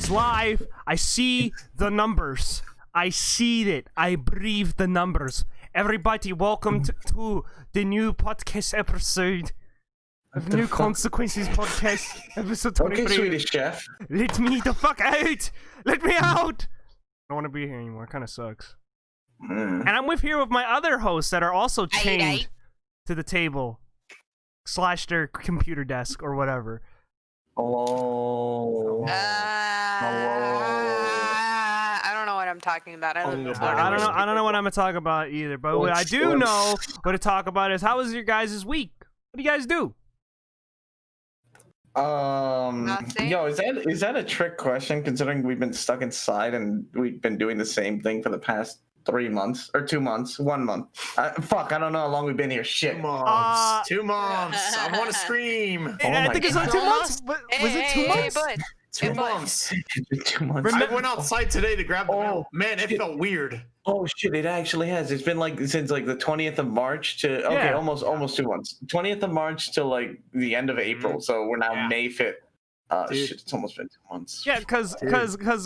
is live. I see the numbers. I see it. I breathe the numbers. Everybody, welcome to the new podcast episode of New Consequences Podcast, episode 23. Okay, Swedish chef. Let me the fuck out! Let me out! I don't want to be here anymore. It kind of sucks. And I'm here with my other hosts that are also chained to the table / their computer desk or whatever. Hello. I don't know what I'm talking about. I don't know what I'm gonna talk about either. But what I do know what to talk about is how was your guys' week? What do you guys do? Nothing. Yo, is that a trick question? Considering we've been stuck inside and we've been doing the same thing for the past 3 months or 2 months, 1 month. Fuck, I don't know how long we've been here. Shit. 2 months. 2 months. I want to scream. I think it's only 2 months. Was it 2 months? But 2 months. 2 months. I went outside today to grab the mail. Man, it felt weird. Oh shit! It actually has. It's been like since like the 20th of March to almost 2 months. 20th of March to like the end of April. So we're now May 5th. Shit, it's almost been 2 months. Yeah, because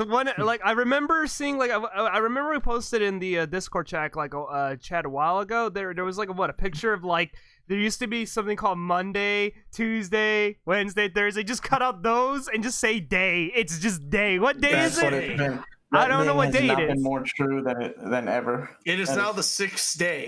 when like I remember seeing like I remember we posted in the Discord chat like chat a while ago. There was like a picture of like there used to be something called Monday, Tuesday, Wednesday, Thursday. Just cut out those and just say day. It's just day. What day is it? I don't know what day it is. Been more true than ever. It is now the 6th day.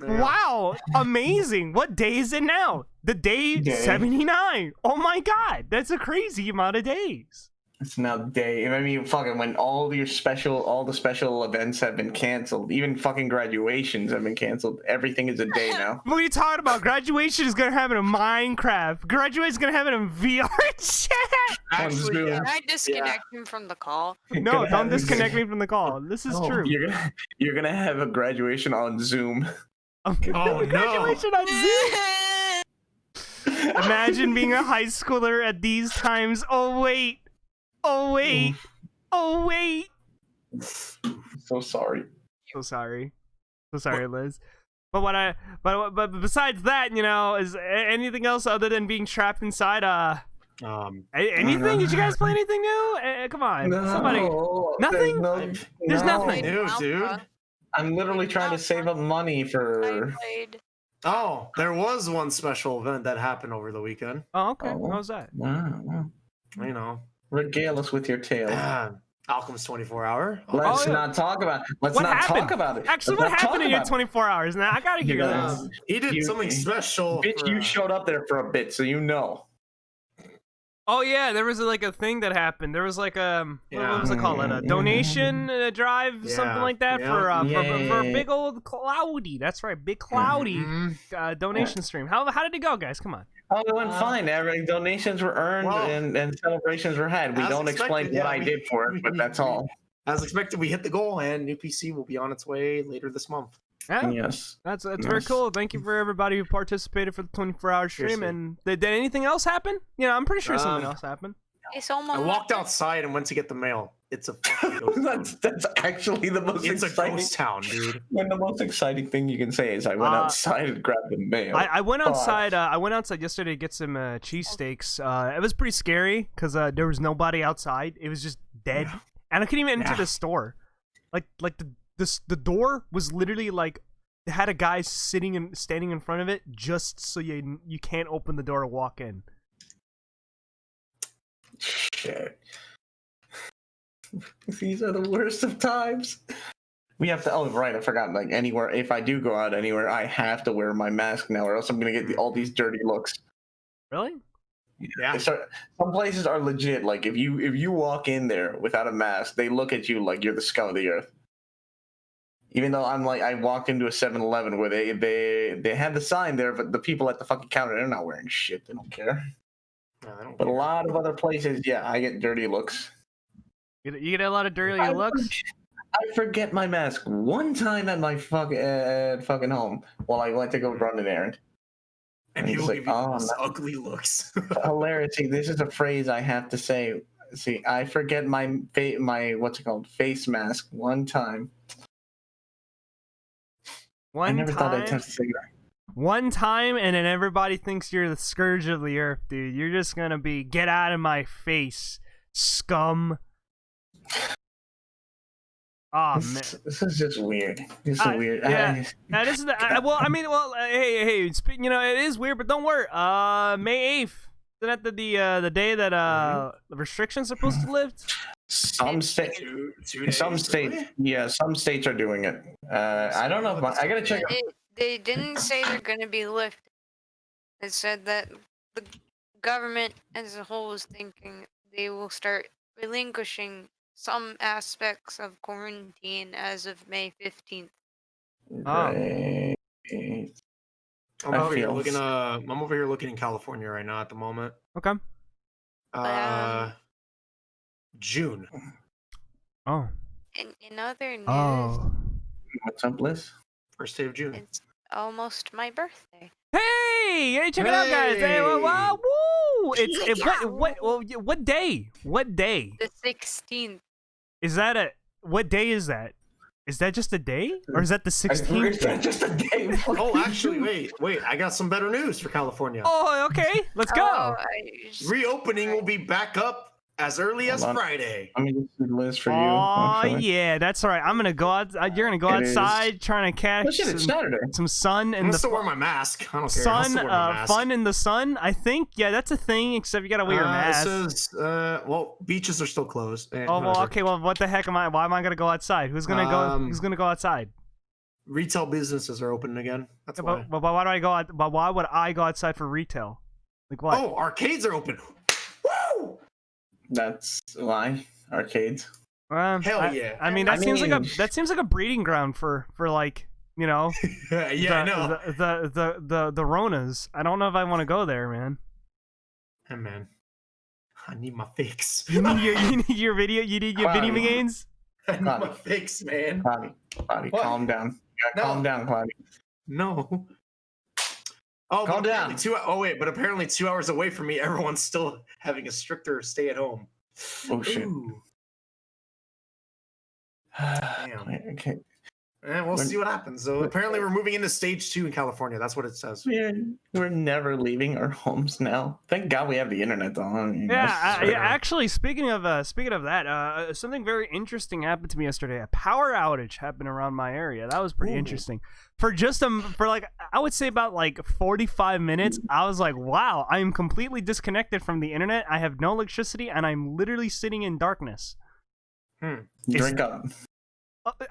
Yeah. Wow, amazing. What day is it now? The day 79. Oh my god, that's a crazy amount of days. It's now day. I mean, fucking when all the special events have been canceled, even fucking graduations have been canceled. Everything is a day now. What are you talking about? Graduation is gonna happen in Minecraft. Graduation is gonna happen in VR chat. Actually, can I disconnect him from the call? No, don't disconnect me from the call. This is true. You're gonna have a graduation on Zoom. Graduation on Zoom. Imagine being a high schooler at these times. Oh wait. So sorry. So sorry, Liz. But but besides that, you know, is anything else other than being trapped inside? Anything? Did you guys play anything new? Come on, somebody. Nothing. There's nothing new, dude. I'm literally trying to save up money for. Oh, there was one special event that happened over the weekend. Oh, okay. What was that? Wow. You know, regale us with your tale. Alchemist 24 Hour. Let's not talk about it. Talk about it. Actually, what happened in your 24 hours? Now I gotta hear this. He did something special. Bitch, you showed up there for a bit, so you know. Oh yeah, there was like a thing that happened. There was like what was it called? A donation drive, something like that for Big Old Cloudy. That's right, Big Cloudy donation stream. How did it go, guys? Come on. Oh, it went fine. Donations were earned and celebrations were had. We don't explain what I did for it, but that's all. As expected, we hit the goal, and new PC will be on its way later this month. Yeah, yes, that's very cool. Thank you for everybody who participated for the 24-hour stream. Seriously. And did anything else happen? You know, I'm pretty sure something else happened. I walked outside and went to get the mail. It's a that's actually the most exciting. A ghost town, dude. And the most exciting thing you can say is I went outside and grabbed the mail. I went outside. I went outside yesterday to get some cheesesteaks. It was pretty scary because there was nobody outside. It was just dead, and I couldn't even enter the store. Like the door was literally like it had a guy standing in front of it just so you can't open the door to walk in. Shit. These are the worst of times. We have to. Oh, right. I forgot. Like anywhere, if I do go out anywhere, I have to wear my mask now, or else I'm gonna get all these dirty looks. Really? Yeah. Some places are legit. Like if you walk in there without a mask, they look at you like you're the scum of the earth. Even though I walked into a 7-Eleven where they had the sign there, but the people at the fucking counter, they're not wearing shit. They don't care. No, they don't but care. A lot of other places, I get dirty looks. You get a lot of dirty looks? I forget my mask one time at my fucking home while I went to go run an errand. And people give you those ugly looks. Hilarious. See, this is a phrase I have to say. See, I forget my what's it called? Face mask one time. I never thought I'd touch a cigarette. One time, and then everybody thinks you're the scourge of the earth, dude. You're just gonna be, get out of my face, scum. Oh man. This is just weird. This is weird. Yeah. That is well. I mean, well. Hey. Speaking, it is weird, but don't worry. May 8th. Isn't that the day that the restrictions are supposed to lift? Some states, some states are doing it. I don't know. I gotta check. They didn't say they're gonna be lifted. They said that the government as a whole is thinking they will start relinquishing some aspects of quarantine as of May 15th. Right. I'm over here looking in California right now at the moment. Okay. June. Oh. In other news, What's up, Liz? First day of June. it's almost my birthday. Hey, check it out, guys. Hey, wow, woo! What day? What day? The 16th. Is that what day is that? Is that just a day, or is that the 16th? Is that just a day? Oh, actually, wait! I got some better news for California. Oh, okay. Let's go. Reopening will be back up as early as Friday. Let me just do the list for you. Oh yeah, that's all right. I'm gonna go out. You're gonna go outside trying to catch some sun and I'm still wear my mask. I don't care. Sun, fun in the sun. I think that's a thing. Except you gotta wear your mask. It says, well, beaches are still closed. Oh well, okay. Well, what the heck am I? Why am I gonna go outside? Who's gonna go? Who's gonna go outside? Retail businesses are open again. That's why. But why do I go out? But why would I go outside for retail? Like what? Oh, arcades are open. Woo! That's why arcades. Hell yeah! I mean, that seems like a breeding ground for like yeah, I know. The Ronas. I don't know if I want to go there, man. Hey man, I need my fix. You need your video. You need your video games. I need my fix, man. Cloudy, calm down. Calm down, Cloudy. No. Oh, calm down. But apparently 2 hours away from me, everyone's still having a stricter stay at home. Oh shit. Damn. Okay. We'll see what happens. So apparently we're moving into stage 2 in California. That's what it says. We're never leaving our homes now. Thank God we have the internet on. Actually, speaking of that, something very interesting happened to me yesterday. A power outage happened around my area. That was pretty interesting. For I would say about 45 minutes, I was like, wow, I'm completely disconnected from the internet. I have no electricity, and I'm literally sitting in darkness. Drink up.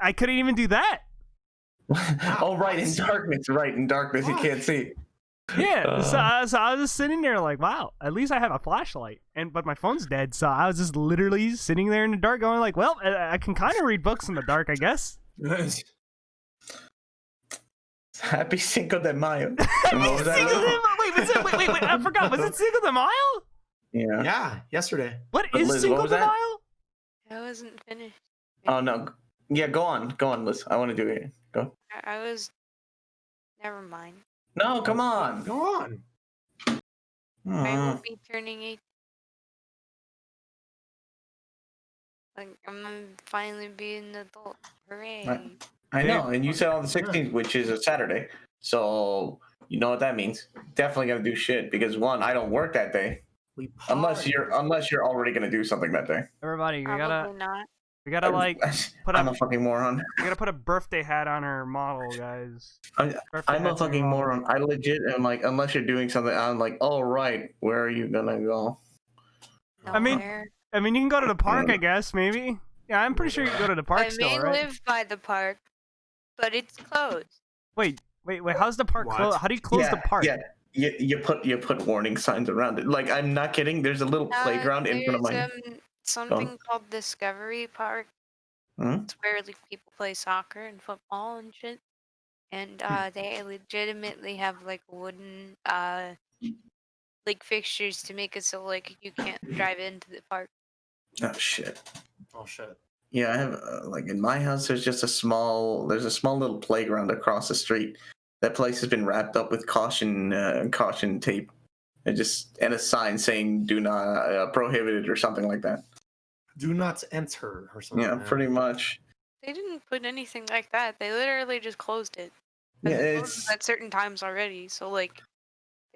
I couldn't even do that. Oh, right, in darkness. Right, in darkness, you can't see. Yeah, so I was just sitting there like, wow, at least I have a flashlight, but my phone's dead, so I was just literally sitting there in the dark going like, well, I can kind of read books in the dark, I guess. Happy Cinco de Mayo. Wait, I forgot. Was it Cinco de Mayo? Yeah, yesterday. What is Liz, Cinco de Mayo? I wasn't finished. Oh, no. Yeah, go on, Liz. I want to do it. Go. I was... Never mind. No, come on. Go on. I won't be turning 8. I'm gonna finally be an adult. Hooray. I know, and you said on the 16th, which is a Saturday. So, you know what that means. Definitely going to do shit, because one, I don't work that day. Unless you're already going to do something that day. Everybody, we gotta put I'm a fucking moron. We gotta put a birthday hat on our model, guys. I'm a fucking moron. I legit am like, unless you're doing something, I'm like, oh right, where are you gonna go? I mean, you can go to the park, I guess, maybe. Yeah, I'm pretty sure you can go to the park still, right? I may live by the park, but it's closed. Wait, how's the park closed? How do you close the park? Yeah. You put warning signs around it. Like, I'm not kidding. There's a little playground in front of my. Something called Discovery Park. It's where people play soccer and football and shit. And they legitimately have wooden fixtures to make it so you can't drive into the park. Oh shit. Yeah, I have in my house. There's a small little playground across the street. That place has been wrapped up with caution tape, and a sign saying "Do not prohibited" or something like that. Do not enter or something. Yeah, pretty much. They didn't put anything like that. They literally just closed it. Yeah, it's at certain times already. So they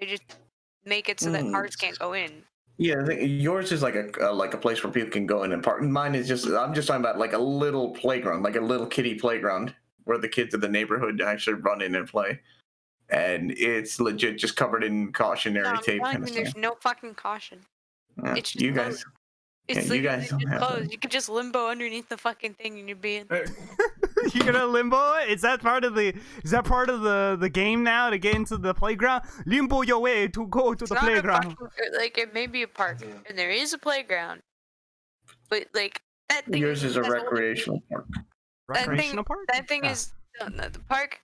just make it so that cars can't go in. Yeah, I think yours is like a place where people can go in and park. Mine is just I'm just talking about like a little playground, like a little kiddie playground where the kids of the neighborhood actually run in and play, and it's legit just covered in No, cautionary I'm tape telling kind you, of there's stuff. no fucking caution. Yeah, It's just you closed. guys, It's you literally guys don't just have closed. that. You could just limbo underneath the fucking thing and you're being. You're gonna limbo it? Is that part of the game now to get into the playground? Limbo your way to go to It's the not a playground. fucking, like, it may be a park, and there is a playground, but like that thing Yours is a has all the- recreational park. Recreational park? That thing Ah. is no, the park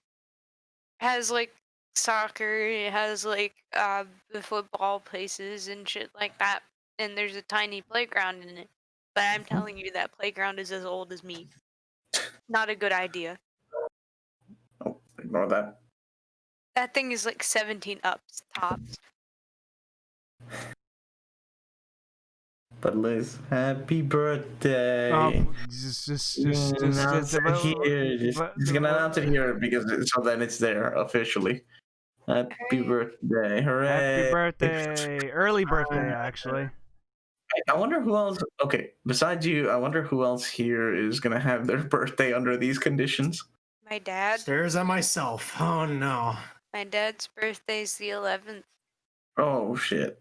has like soccer. It has like the football places and shit like that, and there's a tiny playground in it. But I'm telling you, that playground is as old as me. Not a good idea. Oh, ignore that. That thing is like 17 ups tops. But Liz, happy birthday. Just Announce it here. Just gonna announce it here because so then it's there officially. Happy Hooray. birthday! Hooray! Happy birthday. Early birthday, actually. I wonder who else. Okay, besides you, I wonder who else here is gonna have their birthday under these conditions. My dad. Stares at myself. Oh no. My dad's birthday's the 11th. Oh shit!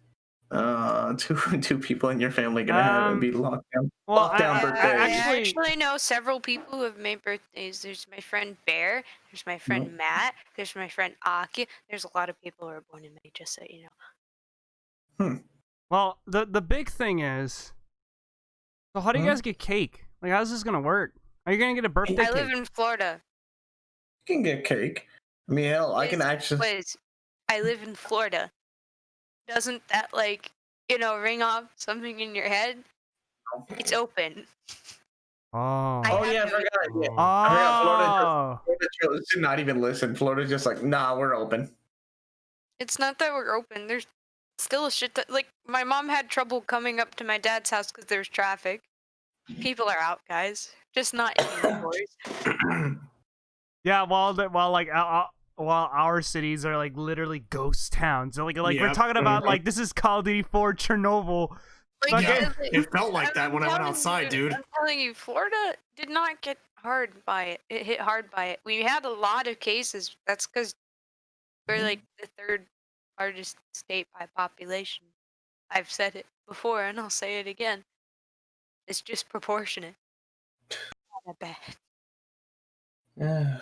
Two people in your family gonna have be locked down. Well, Lockdown I birthday. I actually, actually know several people who have made birthdays. There's my friend Bear. There's my friend Matt. There's my friend Aki. There's a lot of people who are born in May, just so you know. well, the big thing is, so how do you guys get cake? Like, how's this gonna work? Are you gonna get a birthday I cake? live in Florida. You can get cake. I mean, hell, I can actually. Liz, I live in Florida. Doesn't that, like, ring off something in your head? It's open. Oh. Oh I yeah, I have no- forgot. Yeah. Oh. I forgot Florida chose to not even listen. Florida's just like, nah, we're open. It's not that we're open. There's still a shit ton. Like, my mom had trouble coming up to my dad's house because there's traffic. People are out, guys. Just not indoors. Yeah, while our cities are like literally ghost towns. So, like we're Yep. talking about like this is Call of Duty 4 Chernobyl. Like, Okay. It felt like that when I went telling outside, you, dude. I'm telling you, Florida did not get hard by it. It hit hard by it. We had a lot of cases. That's because we're like the third largest state by population. I've said it before and I'll say it again. It's just proportionate. Not that bad. Yeah.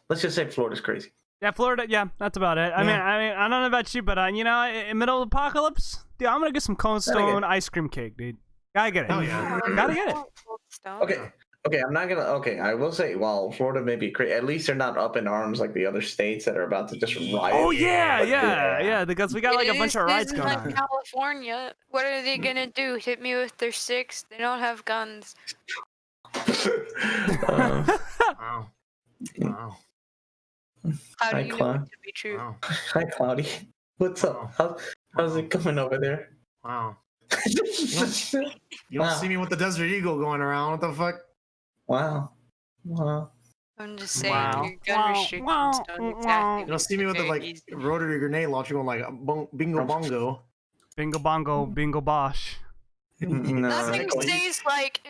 Let's just say Florida's crazy. Yeah, Florida. Yeah, that's about it. I mean, I don't know about you, but in middle of apocalypse, dude, I'm gonna get some Cone Stone ice cream cake, dude. Gotta get it. Hell yeah. Gotta get it. Okay, I'm not gonna. Okay, I will say, while Florida may be crazy, at least they're not up in arms like the other states that are about to just riot. Oh yeah, because we got like a bunch of riots going on. California. What are they gonna do? Hit me with their sticks? They don't have guns. Wow. Wow. How do Hi, you know Cloud. it to be true? Wow. Hi, Cloudy. What's up? How's it going over there? Wow. You don't see me with the Desert Eagle going around. What the fuck? Wow. I'm just saying, Wow. your gun restrictions don't exactly. You don't see me with the very like easy. rotary grenade launcher going like bingo bongo. Bingo bongo, bingo bosh. No.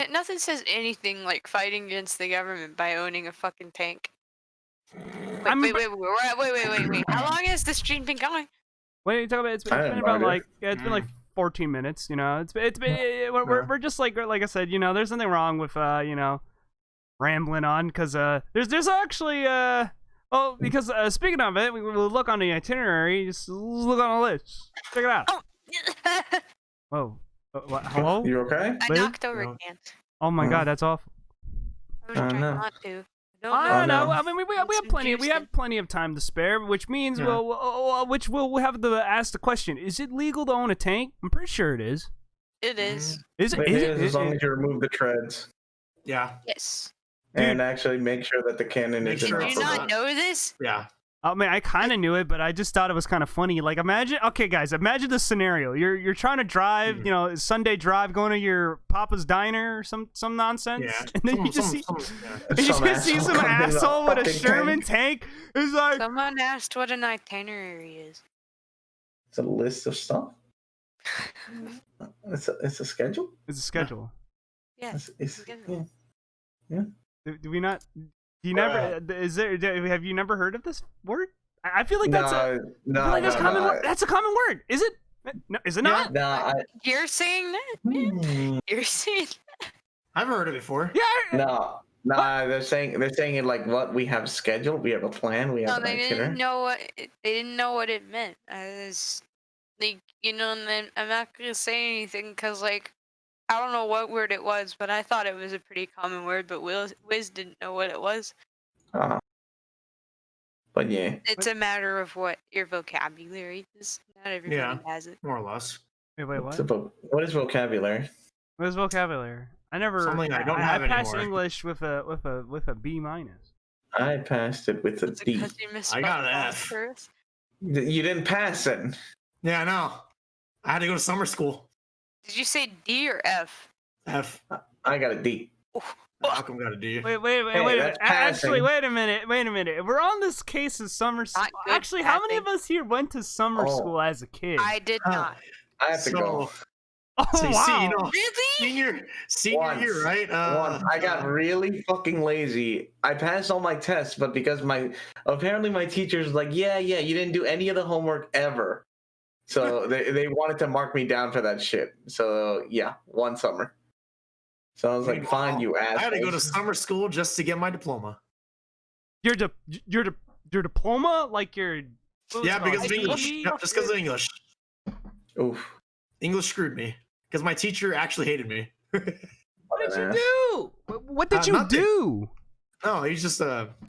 Nothing says anything like fighting against the government by owning a fucking tank. Wait. How long has the stream been going? What are you talking about? It's I been have about no like idea. it's been like 14 minutes. It's been we're just like I said. There's nothing wrong with rambling on because there's actually because speaking of it, we'll look on the itinerary. Just look on the list. Check it out. Oh, Whoa. What, hello? You okay? I Liz? knocked over No. cans. Oh my God, that's awful. I was Oh, trying no. not to. I don't know. no. I mean, we have plenty. We have plenty of time to spare, which means Yeah. we'll have to ask the question: is it legal to own a tank? I'm pretty sure it is. It is. Is it? It Is is, it? as long as you remove the treads Yeah. Yes. and actually make sure that the cannon Make is sure Do in you it's operation. not know this? Yeah. I mean, I kind of knew it, but I just thought it was kind of funny. Like, imagine, okay, guys, imagine this scenario. You're trying to drive, Sunday drive, going to your Papa's diner or some nonsense, Yeah. and then you just see Some some asshole comes in a asshole with a fucking Sherman tank. tank. It's like, Someone asked what an itinerary is. It's a list of stuff. It's a schedule. It's a schedule. Yes. It's, schedule. yeah. Do we not? Do you never? Is there? Have you never heard of this word? I feel like that's I feel like that's common. That's a common word. Is it? No, is it not? No, You're saying that? You're saying that? I've heard it before. Yeah. no. Nah, they're saying it like what we have scheduled. We have a plan. We have No, an they itinerary. didn't know what it meant. I was like, and then I'm not gonna say anything because like I don't know what word it was, but I thought it was a pretty common word. But Wiz didn't know what it was. But yeah, It's a matter of what your vocabulary is. Not everybody has it. More or less. Wait, what? What is vocabulary? What is vocabulary? I never. Something I don't have I passed anymore. English with a B minus. I passed it with a Is it D. 'cause you I got an misspelled F. phosphorus? You didn't pass it. Yeah, I know. I had to go to summer school. Did you say D or F? F. I got a D. Malcolm got a D. Wait a minute. that's Actually, passing. wait a minute. We're on this case of summer school. Not good Actually, how many of passing. us here went to summer Oh. school as a kid? I did not. I have to go. Oh So you wow. see, you know, Really? senior Once. year, right? Once. I got really fucking lazy. I passed all my tests, but because apparently my teacher's like, yeah, you didn't do any of the homework ever. So they wanted to mark me down for that shit. So yeah, one summer. So I was like, fine, you asshole. I had to go to summer school just to get my diploma. Your diploma, like your. Yeah, because of English. ID? Yep, just because of English. Oof. English screwed me because my teacher actually hated me. What did you do? What did you nothing. do? No, he's just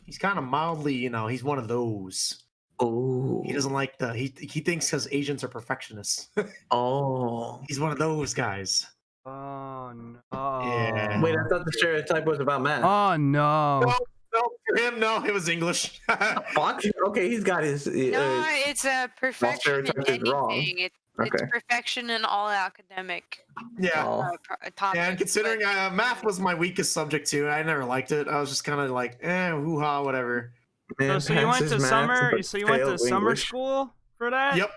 he's kind of mildly, he's one of those. Oh. He doesn't like he thinks because Asians are perfectionists. Oh. He's one of those guys. Oh no. Yeah. Wait, I thought the stereotype was about math. Oh no. No, for him, no, it was English. Fuck. Okay, he's got his. No, it's a perfection in stereotype is wrong. anything. It's Okay. perfection in all academic Yeah. Oh. topics. And considering but- math was my weakest subject too, I never liked it. I was just kind of like, hoo-ha, whatever. So you went to summer school for that? Yep.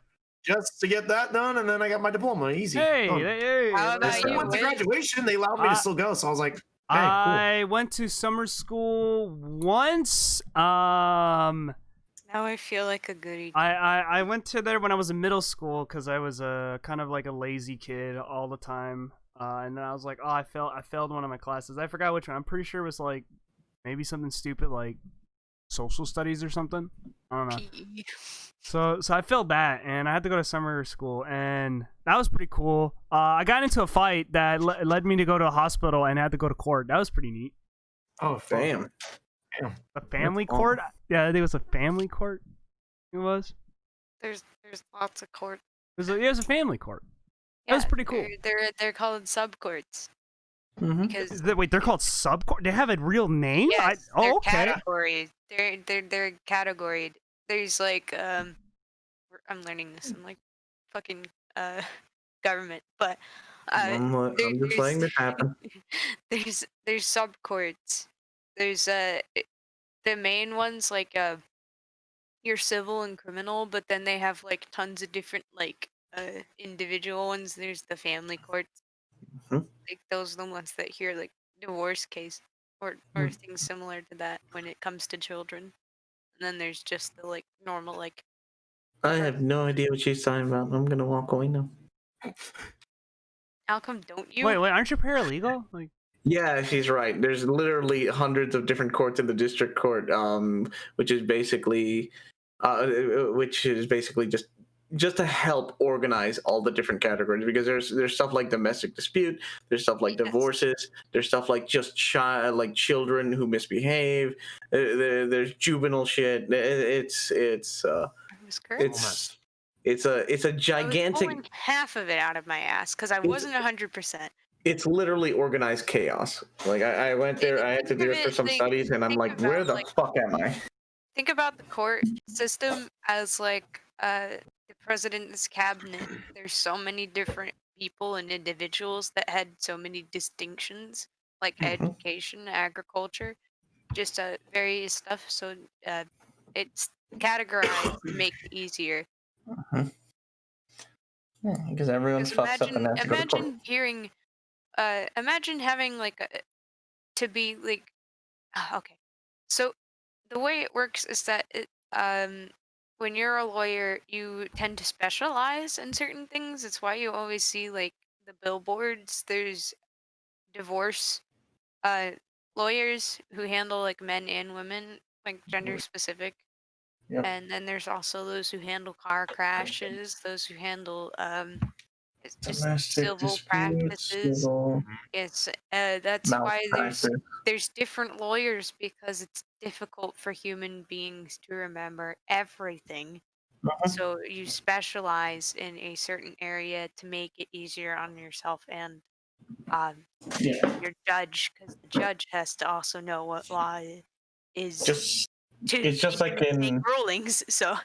Just to get that done, and then I got my diploma. Easy. Hey, Done. hey. How about I still you, went to Wiz? graduation. They allowed me to still go, so I was like, hey, cool. I went to summer school once. Now I feel like a goody. I went to there when I was in middle school because I was kind of like a lazy kid all the time. And then I was like, oh, I failed one of my classes. I forgot which one. I'm pretty sure it was like maybe something stupid like social studies or something. I don't know. PE. So I failed that, and I had to go to summer school, and that was pretty cool. I got into a fight that led me to go to a hospital and had to go to court. That was pretty neat. Oh, fuck. Damn. A family That's court? Yeah, I think it was a family court. It was. There's lots of court. It was a family court. That was pretty cool. They're called subcourts Mm-hmm. because Wait, they're called subcourt? They have a real name? yes, they're Okay. categories. They're categoried. There's like I'm learning this in like fucking government, but I'm just letting this happen. there's subcourts. There's the main ones like your civil and criminal, but then they have like tons of different like individual ones. There's the family courts. Mhm. Like those are the ones that hear like divorce case or things similar to that when it comes to children. And then there's just the like normal like I have no idea what she's talking about. I'm gonna walk away now. Malcolm, don't you? Wait, aren't you paralegal? Like, Yeah, she's right. There's literally hundreds of different courts in the district court, which is basically just to help organize all the different categories, because there's stuff like domestic dispute, there's stuff like Yes. divorces, there's stuff like just children who misbehave, there's juvenile shit. It's I was correct. it's a I was gigantic. pulling half of it out of my ass because I wasn't 100%. It's literally organized chaos. Like I went there, I had to do it for some studies, and I'm think like, where about, the like- fuck am I? Think about the court system as like the president's cabinet. There's so many different people and individuals that had so many distinctions, like Mhm. education, agriculture, just various stuff. So it's categorized to make it easier. Because everyone fucks up and has to go to court. Imagine hearing, imagine having like to be like, okay. So the way it works is that when you're a lawyer, you tend to specialize in certain things. It's why you always see like the billboards. There's divorce uh lawyers who handle like men and women, like gender specific. Yep. And then there's also those who handle car crashes, those who handle it's just Domestic civil disputes, practices. civil Yes, that's why malpractice. there's different lawyers, because it's difficult for human beings to remember everything. Uh-huh. So you specialize in a certain area to make it easier on yourself and Yeah. your judge, because the judge has to also know what law is Just to it's just like make in rulings. So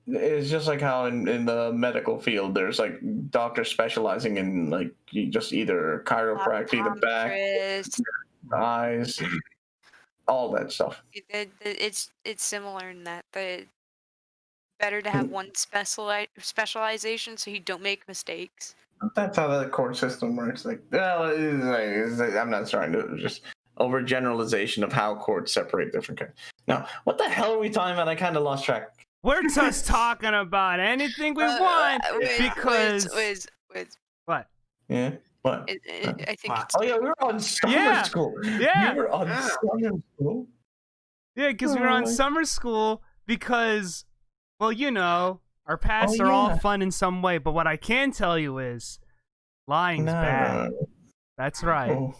it's just like how in the medical field there's like doctors specializing in like you just either chiropractic, the back, optometrist, the eyes, all that stuff. it's similar in that the better to have one specialization so you don't make mistakes. That's how the court system works. Like, well, I'm not trying to just overgeneralization of how courts separate different kinds. Now, what the hell are we talking about? I kind of lost track. We're just talking about anything we want because what? Yeah. What? I think Wow. it's Oh yeah, we were on summer Yeah. school. Yeah. We were on Yeah. summer school. Yeah, because we were on summer school because, well, you know, our pasts are all yeah. fun in some way. But what I can tell you is, lying's bad. That's right. Oh.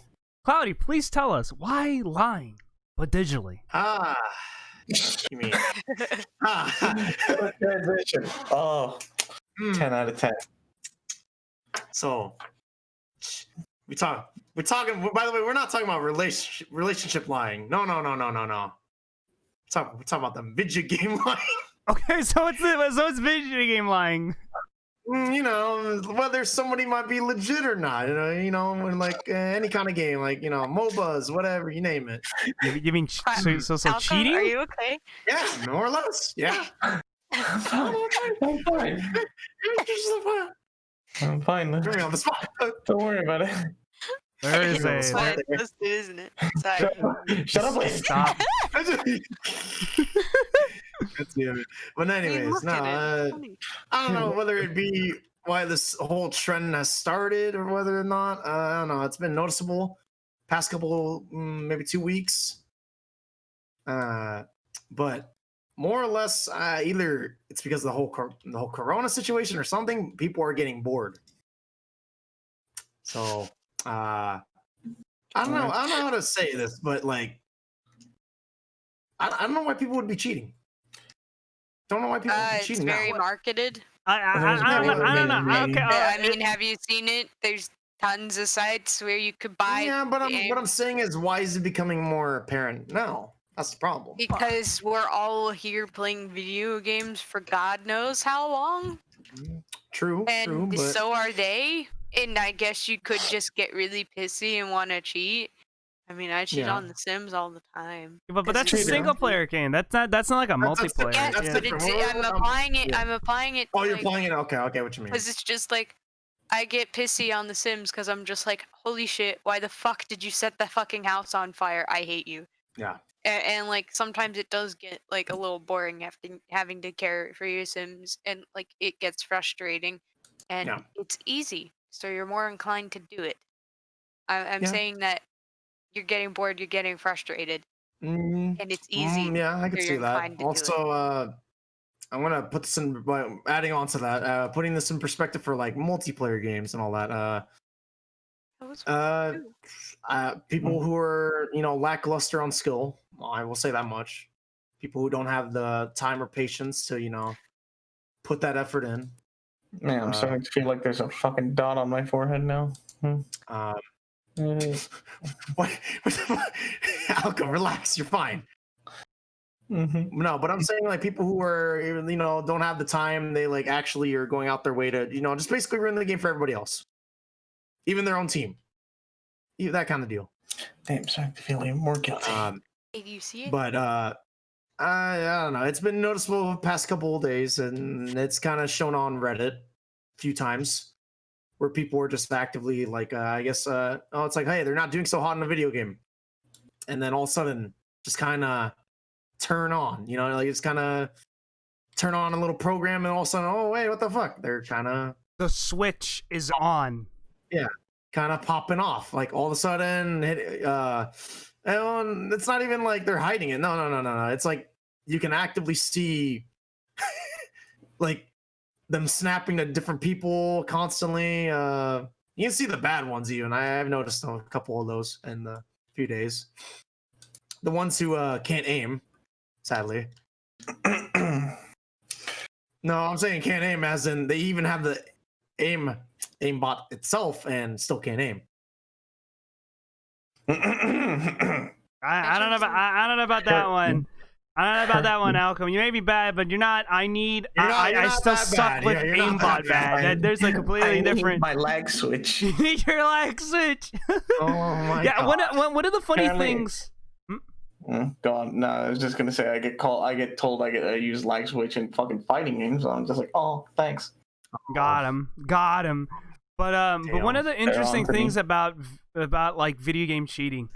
Cloudy, please tell us why lying, but digitally. You mean? Transition. Oh, 10 out of 10. So we're talking. By the way, we're not talking about relationship lying. No. We're talking about the video game lying. Okay, so it's video game lying. You know, whether somebody might be legit or not. You know, when like any kind of game, like MOBAs, whatever you name it. You mean so Malcolm, cheating? are you okay? Yeah, more or less. Yeah. I'm fine. I'm fine. I'm fine. Put me on the spot. Don't worry about it. There is Yeah, a it's But it's listed, isn't it? Sorry. Shut up, please. stop. But anyways, Look no, at it. It's funny. I don't know whether it be why this whole trend has started or whether or not. I don't know. It's been noticeable past couple, maybe 2 weeks. But more or less, either it's because of the whole Corona situation or something. People are getting bored. So I don't know. I don't know how to say this, but like, I don't know why people would be cheating. Don't know why people would be It's cheating very now. marketed. I don't know. Okay, I mean, have you seen it? There's tons of sites where you could buy. Yeah, but what games I'm saying is, why is it becoming more apparent now? That's the problem. because we're all here playing video games for God knows how long, True, and but so are they. And I guess you could just get really pissy and want to cheat. I mean, I cheat Yeah. on The Sims all the time. But that's a cheating. single player game. That's not like a That's multiplayer. Yes, That's Yeah. but different. I'm applying it. Yeah. I'm applying it. oh, you're playing it. Okay, okay, what you mean? Because it's just like, I get pissy on The Sims because I'm just like, holy shit, why the fuck did you set the fucking house on fire? I hate you. Yeah. And like sometimes it does get like a little boring having to care for your Sims, and like it gets frustrating, and Yeah. it's easy, so you're more inclined to do it. I'm Yeah. saying that you're getting bored, you're getting frustrated, Mm, and it's easy. yeah, I so can see you're that. inclined to do it. Also, I'm gonna put this in. Adding on to that, putting this in perspective for like multiplayer games and all that. That was People who are lackluster on skill. I will say that much. People who don't have the time or patience to put that effort in. Man, I'm starting to feel like there's a fucking dot on my forehead now. What? Alco, relax. You're fine. Mm-hmm. No, but I'm saying like people who are don't have the time. They like actually are going out their way to just basically ruin the game for everybody else, even their own team. That kind of deal. Damn, I'm starting to feel even more guilty. Did you see it? But I don't know. It's been noticeable the past couple of days, and it's kind of shown on Reddit. few times where people were just actively like, I guess, oh, it's like, hey, they're not doing so hot in a video game, and then all of a sudden, just kind of turn on, like it's kind of turn on a little program, and all of a sudden, oh wait, what the fuck? They're kind of The switch is on. popping off, like all of a sudden, and it's not even like they're hiding it. No. It's like you can actively see, like them snapping to different people constantly. You can see the bad ones even. I've noticed a couple of those in the few days. The ones who can't aim, sadly. No, I'm saying can't aim as in they even have the aimbot itself and still can't aim. I don't know about I don't know about that one. I don't know about that one, Alcom. You may be bad, but you're not. I still that suck bad. with You're not aimbot that bad. bad. There's a completely I need different. my lag switch. Your lag switch. Oh my Yeah. god. One of the funny Apparently- things. Go on. No, I was just gonna say I get told I use lag switch in fucking fighting games. So I'm just like, oh, thanks. Got him. But one of the interesting for me. things about like video game cheating,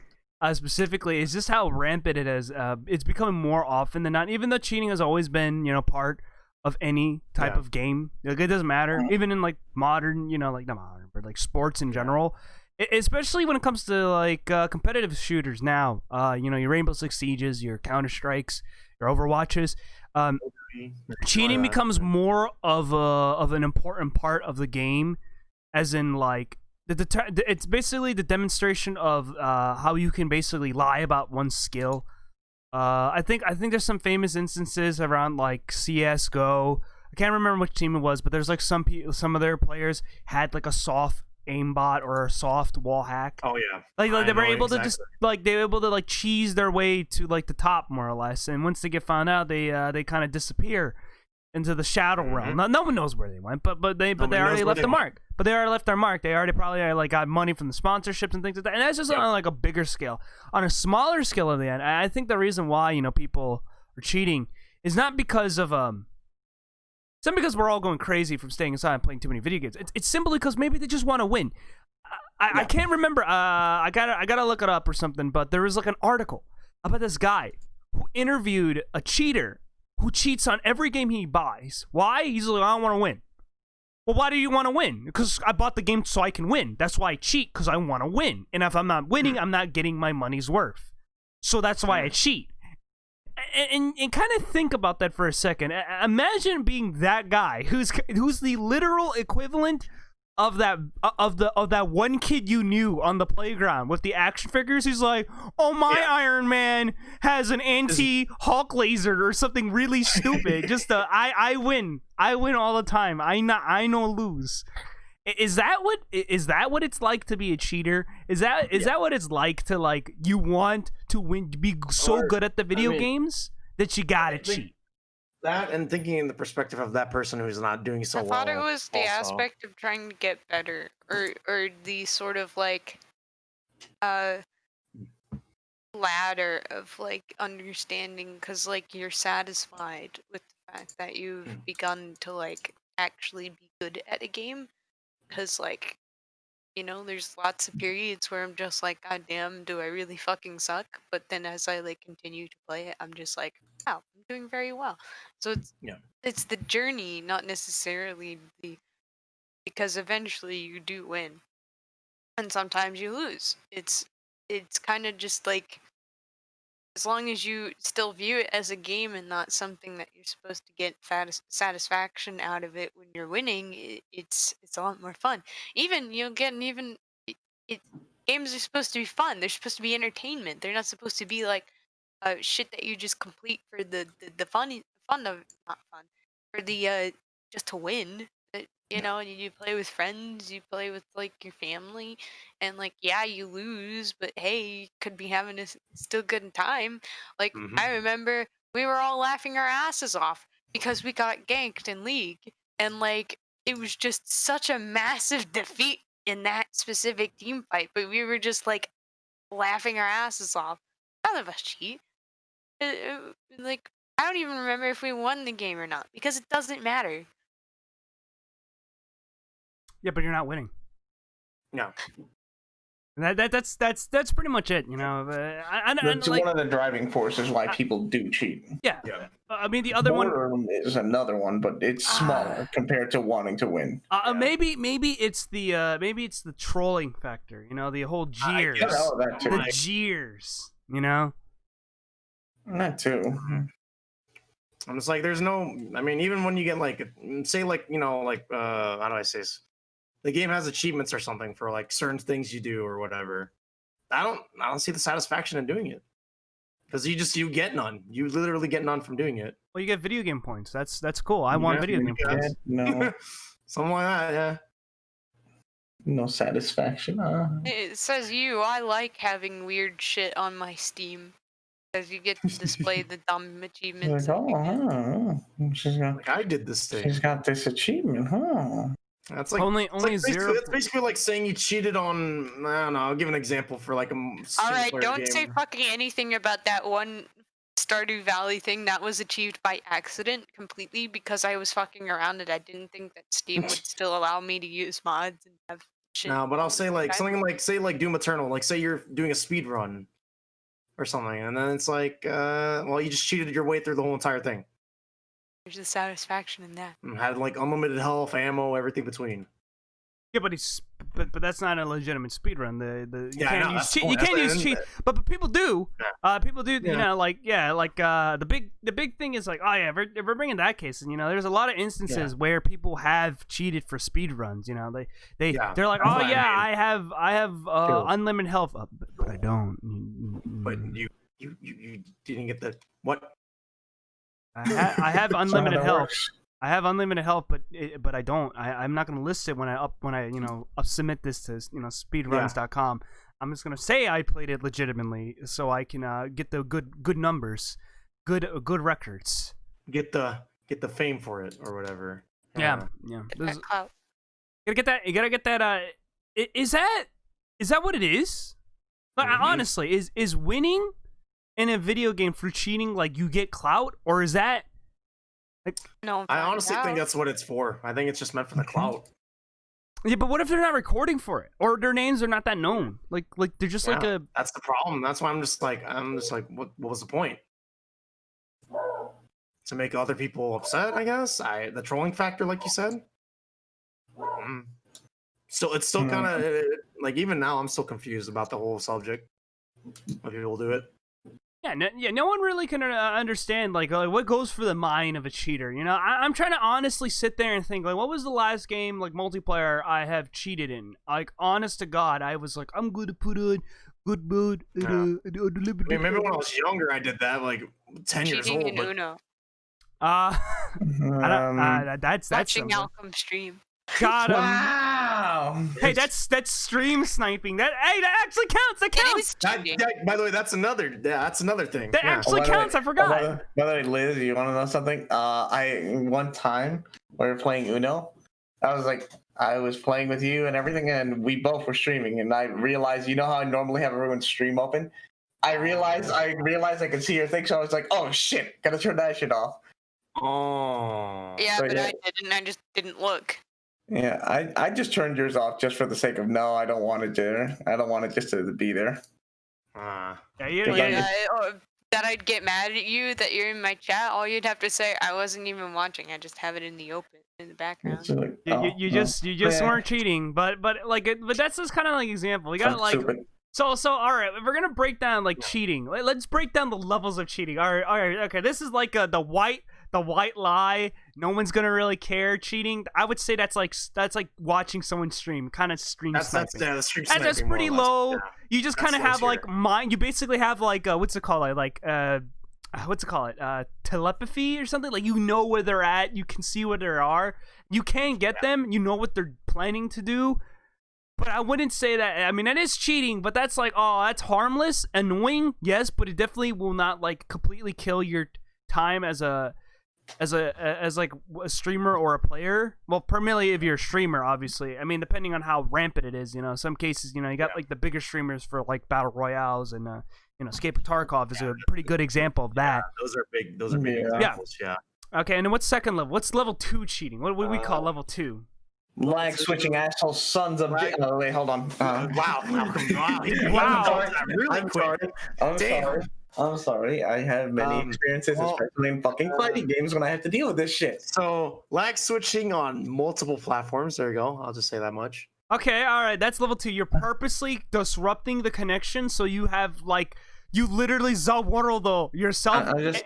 specifically, is just how rampant it is. It's becoming more often than not. Even though cheating has always been, part of any type of game. Like, it doesn't matter. Even in like modern, like not modern, but like sports in general. Especially when it comes to like competitive shooters now. Your Rainbow Six Sieges, your Counter Strikes, your Overwatches. Cheating becomes more of an important part of the game, as in like it's basically the demonstration of how you can basically lie about one's skill. I think there's some famous instances around like CS:GO. I can't remember which team it was, but there's like some of their players had like a soft aimbot or a soft wall hack. Oh yeah. Like they were know able to exactly. just like they were able to like cheese their way to like the top more or less, and once they get found out, they kind of disappear into the shadow realm. No one knows where they went, but they Nobody knows already where left they the went. mark. But they already left their mark. They already probably like got money from the sponsorships and things like that. And that's just on like a bigger scale. On a smaller scale of the end, I think the reason why people are cheating is not because of it's not because we're all going crazy from staying inside and playing too many video games. It's simply because maybe they just want to win. I can't remember. I gotta look it up or something. But there was like an article about this guy who interviewed a cheater who cheats on every game he buys. Why? He's like, I don't want to win. Well, why do you want to win? Because I bought the game so I can win. That's why I cheat, because I want to win. And if I'm not winning, I'm not getting my money's worth. So that's why I cheat. And kind of think about that for a second. Imagine being that guy who's the literal equivalent of that one kid you knew on the playground with the action figures. He's like, oh, my Iron Man has an anti-Hulk laser or something really stupid. Just I win all the time. I no lose. Is that what it's like to be a cheater? Is that what it's like to like you want to win, to be so good at the video games that you gotta cheat? That, and thinking in the perspective of that person who's not doing so I well. thought it was the also. aspect of trying to get better, or the sort of like ladder of like understanding, because like you're satisfied with the fact that you've begun to like actually be good at a game, because like there's lots of periods where I'm just like, god damn, do I really fucking suck? But then as I like continue to play it, I'm just like, wow, I'm doing very well. So it's the journey, not necessarily because eventually you do win and sometimes you lose. It's kind of just like, as long as you still view it as a game and not something that you're supposed to get satisfaction out of it when you're winning, it's a lot more fun. Even games are supposed to be fun. They're supposed to be entertainment. They're not supposed to be like shit that you just complete for the fun of, not fun, for the just to win. And you play with friends, you play with like your family, and like you lose, but hey, you could be having a still good time. Like I remember we were all laughing our asses off because we got ganked in League, and like it was just such a massive defeat in that specific team fight, but we were just like laughing our asses off. None of us cheat. Like I don't even remember if we won the game or not, because it doesn't matter. Yeah, but you're not winning. Yeah. That's pretty much it, you know. That's like, one of the driving forces why people do cheat. yeah. Yeah. I mean, the other one Boredom is another one, but it's smaller compared to wanting to win. maybe it's the trolling factor, you know, the whole jeers, Oh, that too. the jeers, you know. That too. I'm just like, there's no. I mean, even when you get like, say, like, you know, like, how do I say this? The game has achievements or something for like certain things you do or whatever. I don't see the satisfaction in doing it, because you get none. You literally get none from doing it. Well, you get video game points. That's cool. I want video game points. No, Something like that. Yeah. no satisfaction. It says you. I like having weird shit on my Steam, because you get to display the dumb achievements. Like, she's got Like, I did this thing. she's got this achievement, huh? That's like only it's like zero. It's basically like saying you cheated on. I don't know. I'll give an example for like a. All right, don't game. say fucking anything about that one Stardew Valley thing that was achieved by accident completely, because I was fucking around and I didn't think that Steam would still allow me to use mods and have shit. No, but I'll say like Okay. something like, say like Doom Eternal. Like, say you're doing a speed run or something, and then it's like, well, you just cheated your way through the whole entire thing. There's the satisfaction in that. And had like unlimited health, ammo, everything between. Yeah, but that's not a legitimate speedrun. You Yeah, I can't know, use that's cheat. the You point. can't That's use the cheat. end. But people do. People do. You Yeah. know, like the big thing is like, oh yeah, if we're bringing that case, and you know, there's a lot of instances where people have cheated for speedruns. You know, they're like, That's oh what yeah, I I have unlimited health, but I don't. But you didn't get the what? I have unlimited That's how that health. works. I have unlimited health, but I don't. I'm not gonna list it when I submit this to speedruns.com. I'm just gonna say I played it legitimately, so I can get the good numbers, good records. Get the fame for it or whatever. Yeah. Get There's- that clout. You gotta get that. Is that what it is? Like, Mhm. honestly, is winning in a video game for cheating like you get clout, or is that? No, I honestly think that's what it's for. I think it's just meant for the clout. Yeah, but what if they're not recording for it, or their names are not that known? Like they're just like Yeah, a. That's the problem. That's why I'm just like, what was the point? To make other people upset, I guess. The trolling factor, like you said. So it's still kind of like, even now I'm still confused about the whole subject. Why people do it. No one really can understand like what goes for the mind of a cheater. You know, I'm trying to honestly sit there and think like, what was the last game like multiplayer I have cheated in? Like, honest to God, I was like, I'm going to put on good mode. Yeah. I mean, maybe when I was younger, I did that, like 10 years cheating old. in But Uno. I don't, that's Watching something. Malcolm stream. Got him. Wow. Hey, that's stream sniping. That actually counts. That It counts. is that, cheating. by the way, that's another thing. That Yeah. actually by the way- counts. I forgot. By the way, Liz, you want to know something? One time we were playing Uno. I was playing with you and everything, and we both were streaming. And I realized, you know how I normally have everyone's stream open? I realized I could see your thing, so I was like, oh shit, gotta turn that shit off. Oh. Yeah, So, but yeah. I didn't. I just didn't look. Yeah, I just turned yours off just for the sake of no, I don't want it there. I don't want it just to be there. Yeah, Because yeah. That I'd get mad at you that you're in my chat. All you'd have to say, I wasn't even watching. I just have it in the open in the background. It's just like, You just Yeah. weren't cheating, but that's just kind of like example. We got I'm like stupid. so all right. If we're gonna break down like cheating, let's break down the levels of cheating. All right, okay. This is like the white lie. No one's gonna really care. Cheating. I would say that's like watching someone stream, kind of stream That's sniping. the stream That's sniping, pretty more or less. low. Yeah. You just That's kind of low have like tier. mind. You basically have like what's it called? What's it called? Telepathy or something. Like, you know where they're at. You can see where they are. You can get them. You know what they're planning to do. But I wouldn't say that. I mean, that is cheating. But that's like, oh, that's harmless, annoying. Yes, but it definitely will not like completely kill your time as like a streamer or a player. Well, primarily if you're a streamer, obviously. I mean, depending on how rampant it is, you know, some cases, you know, you got like the bigger streamers for like battle royales, and you know, Escape of Tarkov is a pretty good example of that. Those are big. Those are big Yeah. examples. Yeah. Okay, and then what's second level? What's level 2 cheating? What would we call level 2? Lag switching asshole sons of. Oh wait, hold on. Wow. Wow. Really I'm quick. sorry. I'm Damn. sorry. I'm sorry. I have many experiences, well, especially in fucking fighting games, when I have to deal with this shit. So lag switching on multiple platforms. There you go. I'll just say that much. Okay, all right, that's level 2. You're purposely disrupting the connection, so you have like you literally Zaworld yourself. I'm just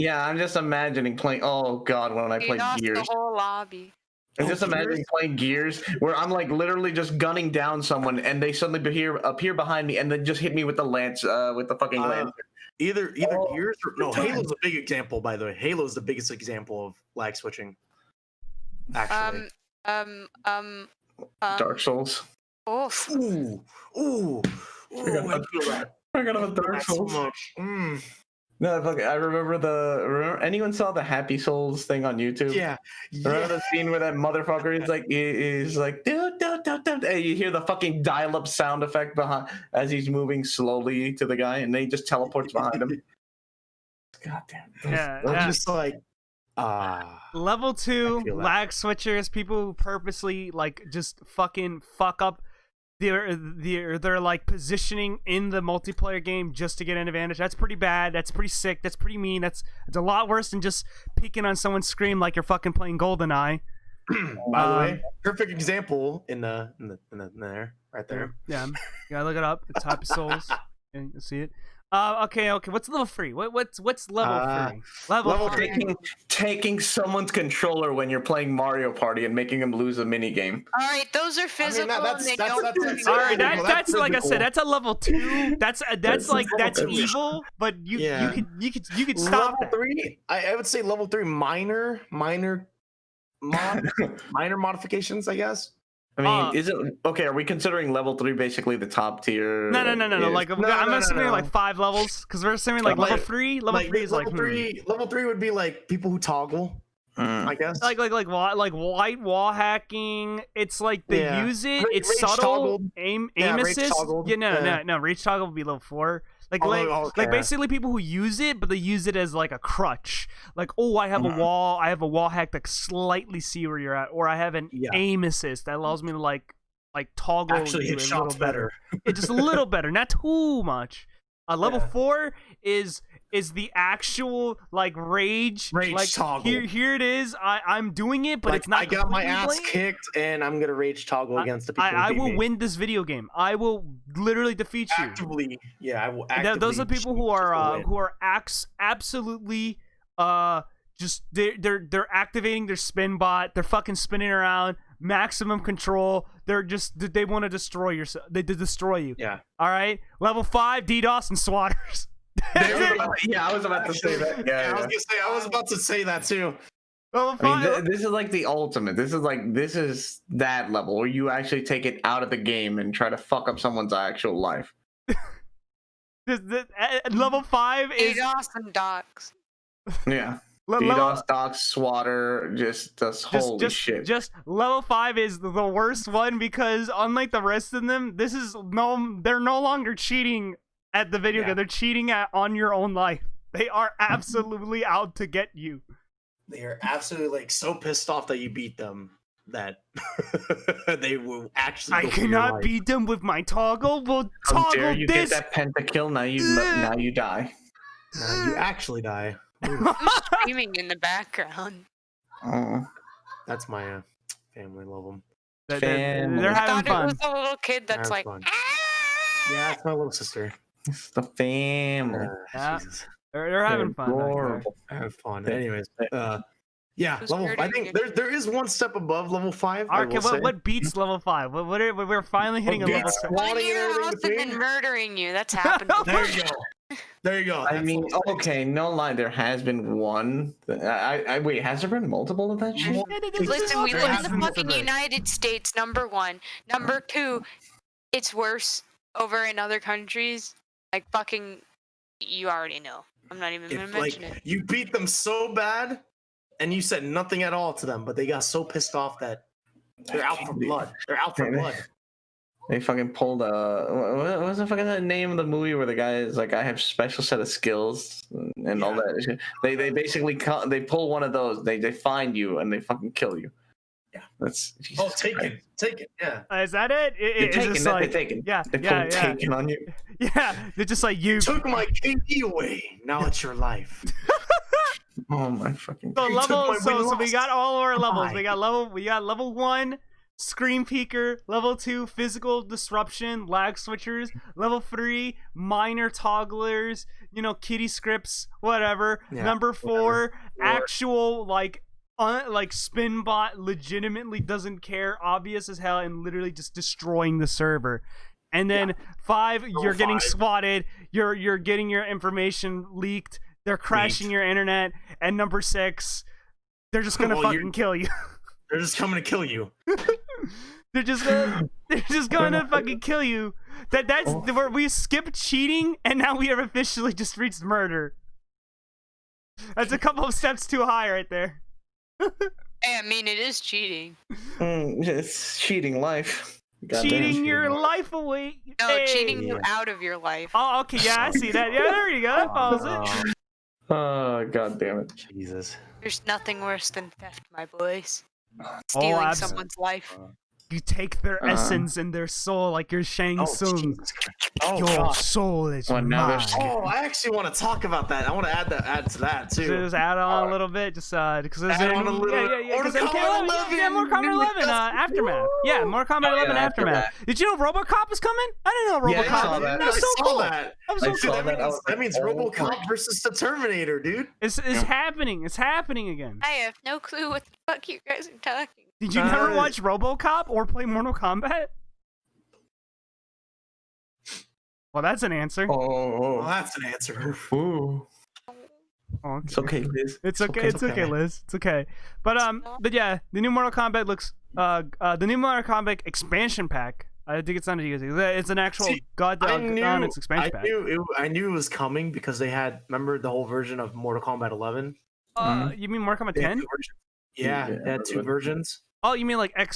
I'm just imagining playing. Oh god, when I You play lost Gears, the whole lobby. I'm just imagining playing Gears where I'm like literally just gunning down someone and they suddenly appear behind me and then just hit me with the lance, with the fucking lance. Either Gears or no. Halo's a big example, by the way. Halo's the biggest example of lag switching. Actually. Dark Souls. Oof. Ooh. I feel that. I got about Dark So Souls. much. No, fuck, I remember anyone saw the Happy Souls thing on YouTube? Yeah. Remember the scene where that motherfucker is like, dude, and you hear the fucking dial-up sound effect behind as he's moving slowly to the guy, and then he just teleports behind him. God damn. I'm just like, Level 2 I feel that. lag switchers, people who purposely like just fucking fuck up their like positioning in the multiplayer game just to get an advantage. That's pretty bad. That's pretty sick. That's pretty mean. It's a lot worse than just peeking on someone's screen like you're fucking playing GoldenEye. by the way, perfect example in the there, right there. Yeah, you gotta look it up. It's Happy Souls. Yeah, you see it. Okay. What's level 3? What's level 3? Level 3. Taking someone's controller when you're playing Mario Party and making them lose a mini game. All right, those are physical. that's- and they that's- don't that's- do All right, That's that's like I physical. said, that's a level 2. That's physical. evil, but you could stop Level that. 3, I would say level 3 minor modifications, I guess. I mean, isn't okay? Are we considering level 3 basically the top tier? No. Like I'm assuming like 5 levels because we're assuming like level 3. Level 3 is level three would be like people who toggle, I guess. like white wall hacking. It's like they use it. It's Rage subtle. toggled. Aim Rage assist. toggled. Yeah, no. Rage toggle would be level 4. Like basically people who use it, but they use it as like a crutch. Like, oh, I have a wall hack that slightly see where you're at, or I have an aim assist that allows me to like toggle Actually you hit a shots little better. better. Just a little better, not too much. Level 4 is the actual like rage like toggle. Here it is. I'm doing it, but Like, it's not. I got my completely ass blatant. kicked, and I'm gonna rage toggle against the people. I who beat will me. win this video game. I will literally defeat you. Actively, I will And actively. those are people who are absolutely just they're activating their spin bot. They're fucking spinning around, maximum control. They want to destroy yourself. They destroy you. Yeah. All right. Level 5 DDoS and swatters. I was about to say that. I was gonna say. I was about to say that too. Level 5. I mean, this is like the ultimate. This is that level where you actually take it out of the game and try to fuck up someone's actual life. Level 5 is DDoS and docs. Yeah. level, DDoS, docs, swatter, just holy shit. Just level 5 is the worst one because unlike the rest of them, they're no longer cheating at the video game. They're cheating on your own life. They are absolutely out to get you. They are absolutely like so pissed off that you beat them that they will actually. I go for your cannot life. beat them with my toggle. Well, How dare toggle you this. get that pentakill? Now you die. No, you actually die. Who's screaming in the background? Oh. That's my family. Love them. They're Family. I having thought it fun. was a little kid that's That's like, fun. "Ah!" Yeah, it's my little sister. It's the family. Yeah. Jesus, They're having fun. back there. Adorable. I have fun. Anyways, yeah, Who's level. I hurting think there is one step above level 5. I Okay, will say. what beats level 5? We're finally hitting a level beats 6. Going to Swatting your and everything house and then between? murdering you. That's happened. There you go. There you go. I That's mean, level 6. okay, no lie, there has been one. I wait, has there been multiple of that shit? Listen, we There live has in been the fucking multiple. United States, number 1. Number 2, it's worse over in other countries. Like fucking, you already know. I'm not even gonna If mention like it. you beat them so bad, and you said nothing at all to them, but they got so pissed off that they're out for blood. They're out for blood. They fucking pulled what was the fucking name of the movie where the guy is like, I have special set of skills and all that shit. They basically they pull one of those. They find you and they fucking kill you. Yeah, that's. Oh, Jesus taken, Christ. taken. Yeah. Is that it? They're It's taken. just They're like, taken. yeah, They're yeah, yeah, taken on you. yeah. They're just like you. Took my KD away. Now it's your life. Oh my fucking. So You took level, my so we win-loss. got all of our levels. Why? We got level 1, screen peeker. Level 2, physical disruption, lag switchers. Level 3, minor togglers. You know, kitty scripts, whatever. Yeah, Number 4, whatever. actual like Spinbot legitimately doesn't care, obvious as hell, and literally just destroying the server. And then 5, you're getting 5. swatted. You're getting your information leaked. They're crashing your internet. And number 6, they're just gonna Well, fucking kill you. They're just coming to kill you. they're just gonna fucking kill you. That's where we skipped cheating, and now we have officially just reached murder. That's a couple of steps too high right there. Hey, I mean, it is cheating. It's cheating life. Goddamn. Cheating your life away. No, Hey. cheating you out of your life. Oh, okay, yeah, I see that. Yeah, there you go. That follows it. Oh, god damn it. Jesus. There's nothing worse than theft, my boys. Stealing abs- someone's life. You take their essence and their soul like you're Shang Oh, Tsung. Jesus Christ. Oh, Your God. soul is Well, now mine. there's- Oh, I actually want to talk about that. I want to add to that too. Just add on a little bit, just because there's Add on a little- yeah, Mortal 'cause Kombat MK11, yeah, Mortal Kombat 11, Aftermath. Yeah, Mortal Kombat 11 yeah, Aftermath. Aftermath. Did you know RoboCop is coming? I didn't know Yeah, I RoboCop. saw that. That's so I saw cool. that. That was I so saw cool. that. I was That like, means oh RoboCop my- versus the Terminator, dude. It's happening. It's happening again. I have no clue what the fuck you guys are talking. Did you never Uh, watch RoboCop or play Mortal Kombat? Well, that's an answer. Well, that's an answer. Ooh. Oh, It's okay, Liz. It's okay. It's okay, Liz. It's okay. But yeah, the new Mortal Kombat looks the new Mortal Kombat expansion pack. I think it's on the It's an actual See, on its expansion pack. I knew it was coming because they had remember the whole version of Mortal Kombat 11. You mean Mortal Kombat They had 10? two versions. Yeah, Yeah, they had two versions. Oh, you mean like like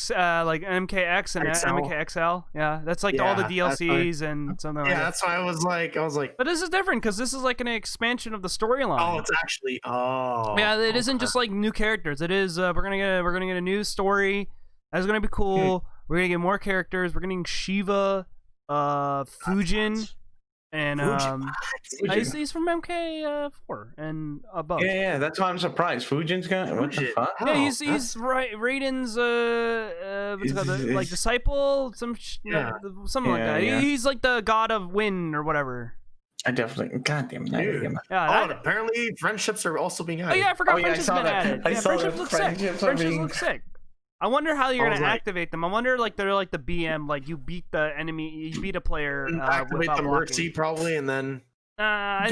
MKX and XL. MKXL? Yeah, that's like all the Yeah, that's DLCs and something like Yeah, that. that's why I was like, But this is different because this is like an expansion of the storyline. oh, it's actually, Yeah, it isn't just like new characters. It is we're gonna get a new story. That's gonna be cool. We're gonna get more characters. We're getting Shiva, Fujin, and he's from MK4 and above. Yeah, that's why I'm surprised. Fujin's gonna. What the Fujin. fuck? Yeah, he's Raiden's what's it called, like disciple, something like Yeah, that. yeah. He's like the god of wind or whatever. I definitely. Goddamn. Dude. Yeah. And apparently friendships are also being Oh added. yeah, I forgot Oh, yeah, I friendships saw been that. added. I Yeah, saw friendships that look sick. friendships are Friendships being- look sick. I wonder how you're I gonna was like- activate them. I wonder like they're like the BM, like you beat the enemy, you beat a player. Activate without the Mercy blocking. probably, and then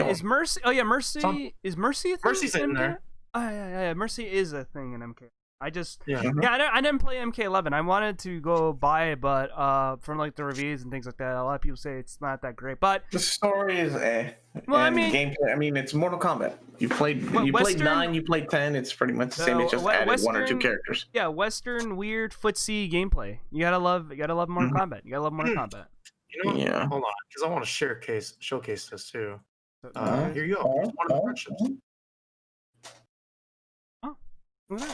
Is Mercy? Oh yeah, Mercy. Is Mercy a thing? Mercy's in MK? there. Oh yeah. Mercy is a thing in MK. I just yeah. I didn't play MK11. I wanted to go buy it, but from like the reviews and things like that, a lot of people say it's not that great. But The story is Well, I and mean- gameplay. I mean, it's Mortal Kombat. You played. Well, you played Western- 9. You played 10. It's pretty much the same. It's just added one or two Western- characters. yeah, Western weird footsie gameplay. You gotta love Mortal Kombat. You gotta love Mortal Kombat. You know, Yeah. hold on, because I want to showcase this too. Uh, Here you go. Here's one of the friendships. Look at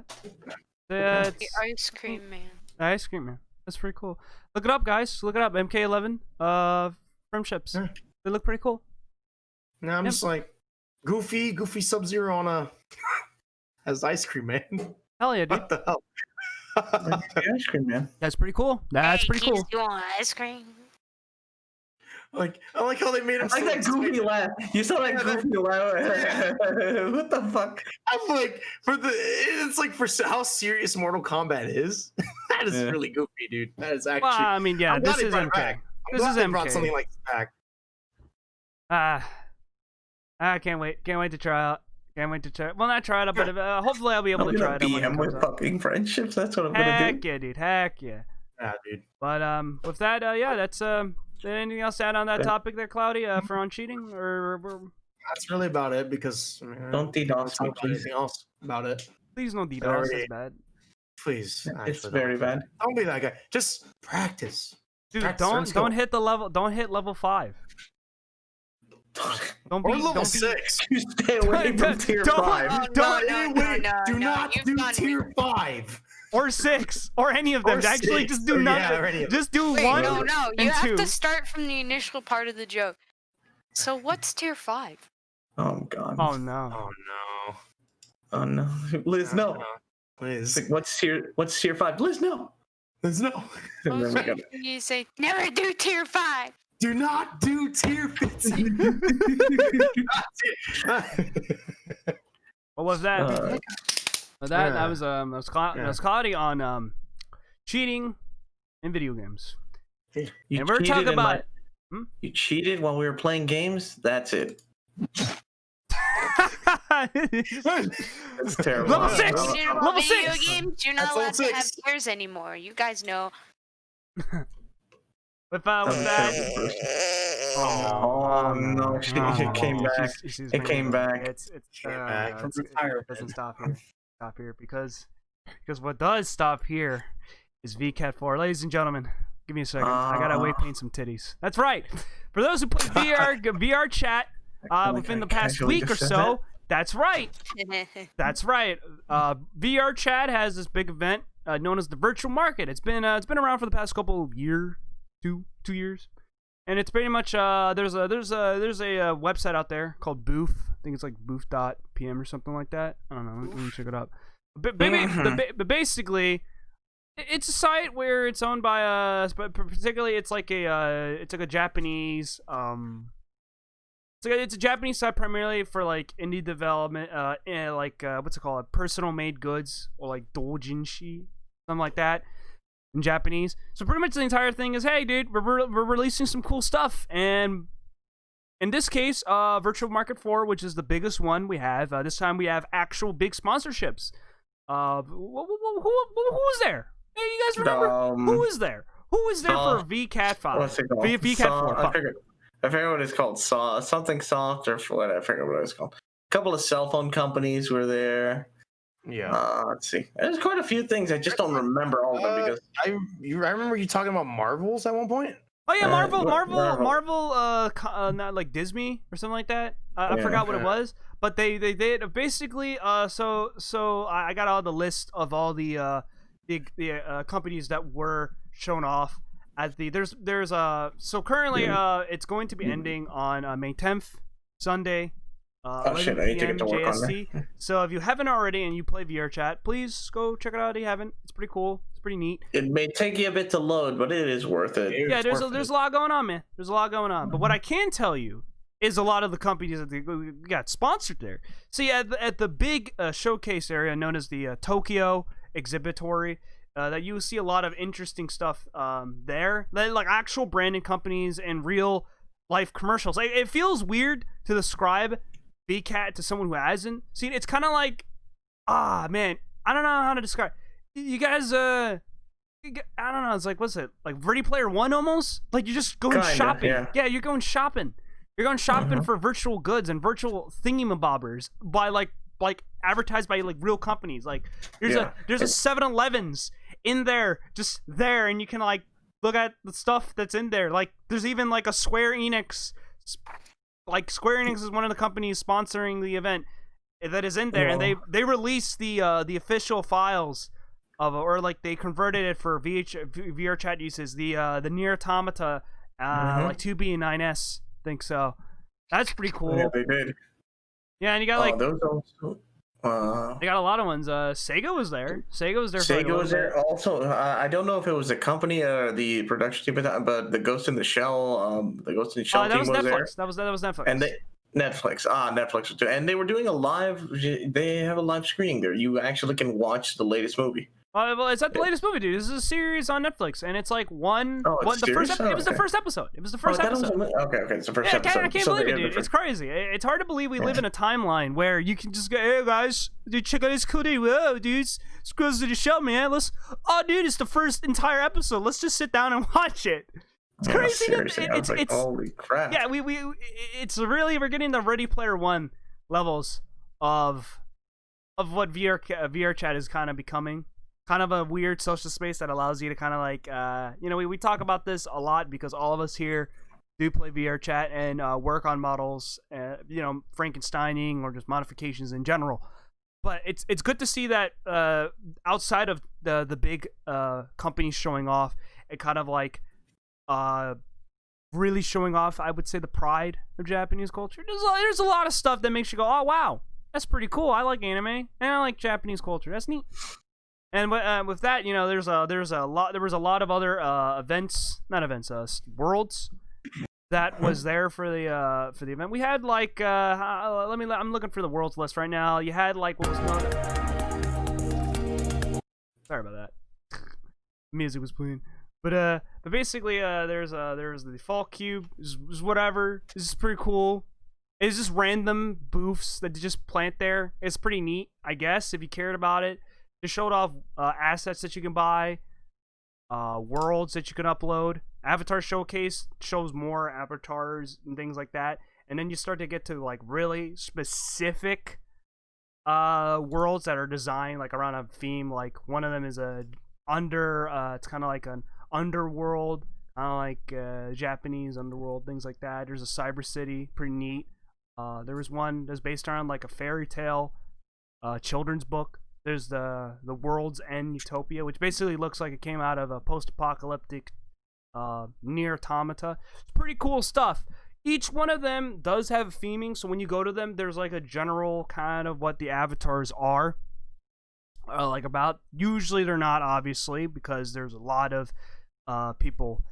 that. The It's ice cream man. ice cream man. That's pretty cool. Look it up, guys. Look it up. MK11. Friendships. Yeah. They look pretty cool. Now I'm Yep. just like Goofy Sub-Zero on a as ice cream man. Hell yeah, dude. What the hell? Ice cream man. That's pretty cool. That's pretty cool. You want ice cream? Like I like how they made him. I like that so goofy laugh. You saw that Yeah, that- goofy laugh. What the fuck? I'm like it's like for how serious Mortal Kombat is. That is Yeah. really goofy, dude. That is actually. Well, I mean, yeah, I'm glad this they is brought it MK. back. I'm This glad is they brought MK. something like this back. I can't wait. Can't wait to try out. Can't wait to try. Well, not try it out, but hopefully I'll be able I'm to try gonna it out when BM it with comes out. fucking friendships. That's what I'm gonna Heck do. yeah, dude. Heck yeah. Yeah, dude. But with that, yeah, that's anything else to add on that Yeah. topic there, Cloudy? For on cheating or That's really about it because Don't DDoS talk me, about please. anything else about it. please no DDoS. Already- That's bad. Please, It's actually, very don't. bad. Don't be that guy. Just practice. Dude, Practice, learn don't skill. hit the level. Don't hit level 5. Don't be. Or level Don't 6. You stay away from tier Don't- 5. Oh, Don't- Do not you've do done tier 5. Or 6, or any of them. Or Actually, 6, just do or none. yeah, or any of Just do Wait, one. no, and you have two. to start from the initial part of the joke. So what's tier 5? Oh god. Oh no. Oh no. Oh no. Liz, no. Please. It's like, what's tier 5? Liz, no. There's no. And then we got You say never do tier 5. Do not do tier 15. What was that? That yeah. was Cloudy on cheating in video games. You And we're cheated talking in my- about You cheated while we were playing games? That's it. That's terrible. Level 6! You know, Level video 6! games, you're That's not allowed level to have 6. ears anymore. You guys know. With I'm a that. terrible person. Oh no, it came back. It came back. It's back from it retirement. doesn't stop here. Stop here because what does stop here is VCAT 4. Ladies and gentlemen, give me a second. I gotta wait paint some titties. That's right. For those who play VR chat within the past week or so, that's right. That's right. VR chat has this big event known as the Virtual Market. It's been around for the past couple of years, two years, and it's pretty much there's a website out there called Booth. I think it's like booth.pm or something like that. I don't know. Let me check it up. But basically, it's a site where it's owned by but particularly it's like a Japanese it's a Japanese site primarily for like indie development, and like what's it called, personal made goods, or like doujinshi, something like that in Japanese. So pretty much the entire thing is, hey dude, we're releasing some cool stuff, and in this case, Virtual Market 4, which is the biggest one we have. This time we have actual big sponsorships. Who was there? Hey, you guys remember? Who was there? Who was there for VCAT 5? What's it called? VCAT 4. I forget what it's called. Something soft or what? I forget what it's called. A couple of cell phone companies were there. Yeah. Let's see. There's quite a few things. I just don't remember all of them because I remember you talking about Marvels at one point. Oh yeah, Marvel, Marvel. not like Disney or something like that. I Yeah. forgot what it was, but they did basically. So I got all the list of all the companies that were shown off at the so currently it's going to be ending on May 10th, Sunday. 11 I need to PM get to work on JST. So if you haven't already and you play VR chat, please go check it out if you haven't. It's pretty cool. It's pretty neat. It may take you a bit to load, but it is worth it. Yeah, there's a lot going on, man. There's a lot going on. But what I can tell you is a lot of the companies that got sponsored there. See, at the big showcase area known as the Tokyo Exhibitory, that you will see a lot of interesting stuff there. Like actual branded companies and real life commercials. Like, it feels weird to describe VCAT to someone who hasn't seen it. It's kind of like, man, I don't know how to describe. You guys, I don't know. It's like, what's it? Like Ready Player One almost? Like you're just going shopping. Yeah. You're going shopping. You're going shopping for virtual goods and virtual thingamabobbers by like advertised by like real companies. Like there's a 7-Elevens in there, just there, and you can like look at the stuff that's in there. Like there's even like a Square Enix. Like Square Enix is one of the companies sponsoring the event that is in there, and they released the official files of, or like they converted it for VR chat uses. The Nier Automata, like 2B and 9S, I think so. That's pretty cool. Yeah, they did. Yeah, and you got like those also. they got a lot of ones. Sega was there. Sega was there. Sega was there also. I don't know if it was the company or the production team, but the Ghost in the Shell, the Ghost in the Shell team was Netflix. there. That was Netflix. And Netflix was too. And they were doing a live. They have a live screening there. You actually can watch the latest movie. Well, it's not the latest movie, dude. This is a series on Netflix, and it's like one. Oh, it's the first. series? It was the first episode. It was the first episode. Okay, it's the first episode. I can't believe it, dude. It's crazy. It's hard to believe we live in a timeline where you can just go, hey guys, dude, check out this cool dude. Whoa, dude, screws to the show, man. Dude, it's the first entire episode. Let's just sit down and watch it. It's crazy. Seriously, it's holy crap. Yeah, it's really, we're getting the Ready Player One levels of what VR chat is kind of becoming. Kind of a weird social space that allows you to kind of like, we talk about this a lot because all of us here do play VR chat and work on models, Frankensteining or just modifications in general. But it's good to see that outside of the big companies showing off, it kind of like really showing off, I would say, the pride of Japanese culture. There's a lot of stuff that makes you go, oh wow, that's pretty cool. I like anime and I like Japanese culture. That's neat. And with that, there was a lot of other worlds that was there for the event. We had like I'm looking for the worlds list right now. You had like what was known. Sorry about that. Music was playing, but basically there's the fall cube is whatever. This is pretty cool. It's just random booths that they just plant there. It's pretty neat, I guess, if you cared about it. They showed off assets that you can buy, worlds that you can upload. Avatar Showcase shows more avatars and things like that. And then you start to get to like really specific worlds that are designed like around a theme. Like one of them is it's kind of like an underworld, kind of like Japanese underworld, things like that. There's a cyber city, pretty neat. There was one that's based around like a fairy tale children's book. There's the World's End Utopia, which basically looks like it came out of a post-apocalyptic Near Automata. It's pretty cool stuff. Each one of them does have theming, so when you go to them, there's like a general kind of what the avatars are like about. Usually they're not, obviously, because there's a lot of people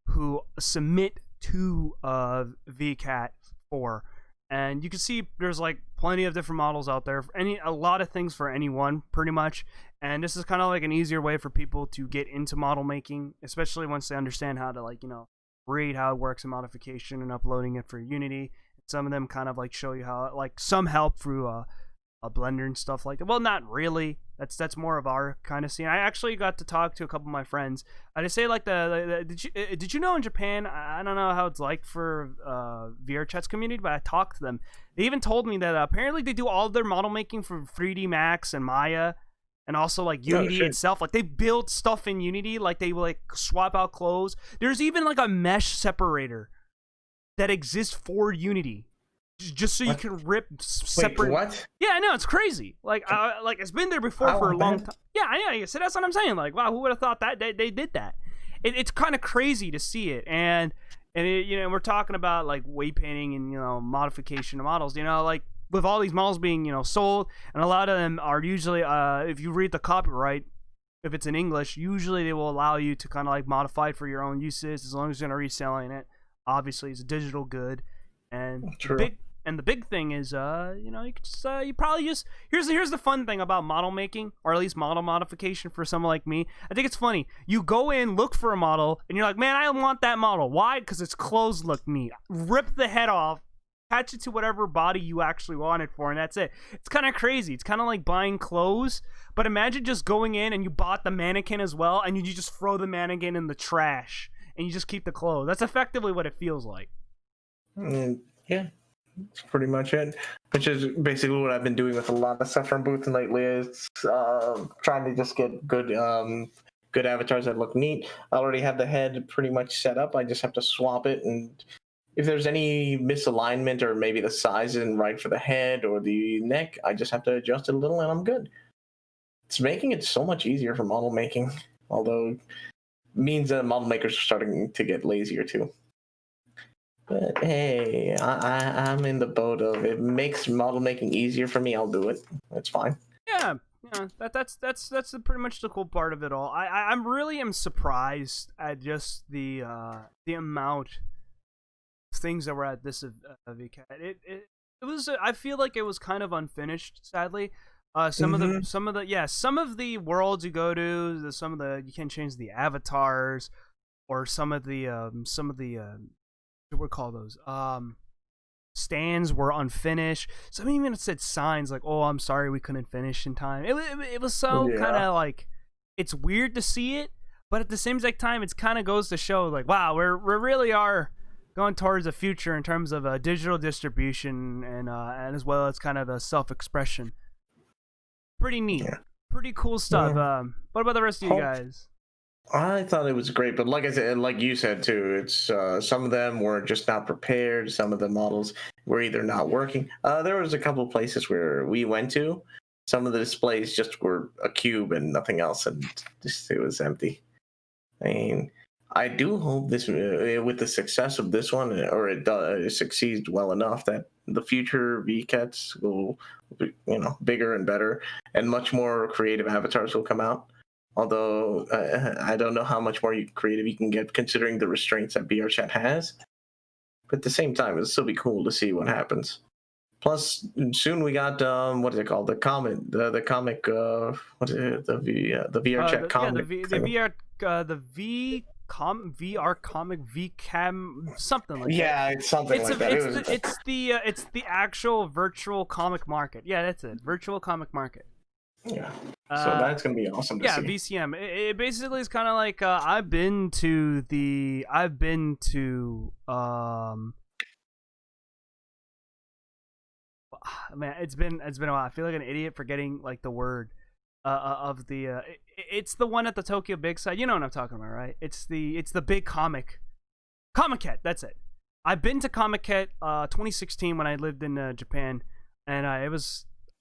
who submit to VCAT for. And you can see there's like plenty of different models out there. A lot of things for anyone, pretty much. And this is kind of like an easier way for people to get into model making, especially once they understand how to read how it works in modification and uploading it for Unity. Some of them kind of like show you how, like some help through a Blender and stuff like that. Well, not really. That's more of our kind of scene. I actually got to talk to a couple of my friends. I just say like did you know in Japan? I don't know how it's like for VR chat's community, but I talked to them. They even told me that apparently they do all of their model making for 3D Max and Maya, and also like Unity itself. Like they build stuff in Unity. Like they like swap out clothes. There's even like a mesh separator that exists for Unity. Just so you can rip separate. Wait, what? Yeah, I know, it's crazy. Like it's been there before for a long time. Yeah, I know. So that's what I'm saying. Like, wow, who would have thought that they did that? It's kind of crazy to see it, and we're talking about like weight painting and modification of models. Like with all these models being sold, and a lot of them are usually if you read the copyright, if it's in English, usually they will allow you to kind of like modify it for your own uses as long as you're gonna reselling it. Obviously, it's a digital good, and the big thing is, you could just, you probably just here's the fun thing about model making, or at least model modification for someone like me. I think it's funny. You go in, look for a model, and you're like, man, I want that model. Why? Because its clothes look neat. Rip the head off, attach it to whatever body you actually want it for, and that's it. It's kind of crazy. It's kind of like buying clothes, but imagine just going in and you bought the mannequin as well, and you just throw the mannequin in the trash, and you just keep the clothes. That's effectively what it feels like. Yeah. That's pretty much it, which is basically what I've been doing with a lot of stuff from Booth lately. Is trying to just get good avatars that look neat. I already have the head pretty much set up. I just have to swap it, and if there's any misalignment or maybe the size isn't right for the head or the neck, I just have to adjust it a little, and I'm good. It's making it so much easier for model making, although it means that model makers are starting to get lazier too. But hey, I'm in the boat of it makes model making easier for me. I'll do it. That's fine. Yeah, that's pretty much the cool part of it all. I really am surprised at just the amount of things that were at this VCAT. It was I feel like it was kind of unfinished, sadly. Some of the worlds you go to, you can't change the avatars, or some of the what do we call those? Stands were unfinished. Some even said signs like, "Oh, I'm sorry, we couldn't finish in time." It was so kind of like, it's weird to see it, but at the same exact time, it kind of goes to show like, wow, we really are going towards a future in terms of digital distribution and as well as kind of a self-expression. Pretty neat, pretty cool stuff. What about the rest of you guys? I thought it was great, but like I said, like you said too, it's some of them were just not prepared. Some of the models were either not working. There was a couple of places where we went to. Some of the displays just were a cube and nothing else, and just it was empty. I mean, I do hope this, with the success of this one, or it succeeds well enough that the future VCATs will, be, bigger and better, and much more creative avatars will come out. Although I don't know how much more creative you can get considering the restraints that VRChat has. But at the same time, it'll still be cool to see what happens. Plus, soon we got what is it called? The comic, the comic. What is it? The VRChat comic. Yeah, the VR comic VCam something like that. Yeah, it's something like that. It's the actual virtual comic market. Yeah, that's it. Virtual comic market. Yeah. So that's gonna be awesome to see. VCM. It basically is kind of like I've been to man, it's been a while. I feel like an idiot forgetting like the word of the it's the one at the Tokyo Big Side. You know what I'm talking about, right? It's the big Comic-Cat. That's it. I've been to Comic-Cat 2016 when I lived in Japan, and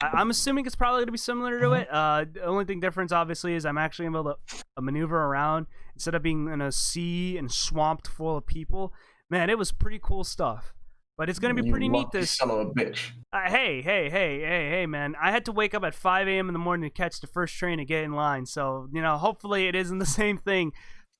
I'm assuming it's probably going to be similar to it. The only thing difference, obviously, is I'm actually able to maneuver around instead of being in a sea and swamped full of people. Man, it was pretty cool stuff. But it's going to be pretty neat. This son of a bitch. Hey, man! I had to wake up at 5 a.m. in the morning to catch the first train to get in line. So hopefully it isn't the same thing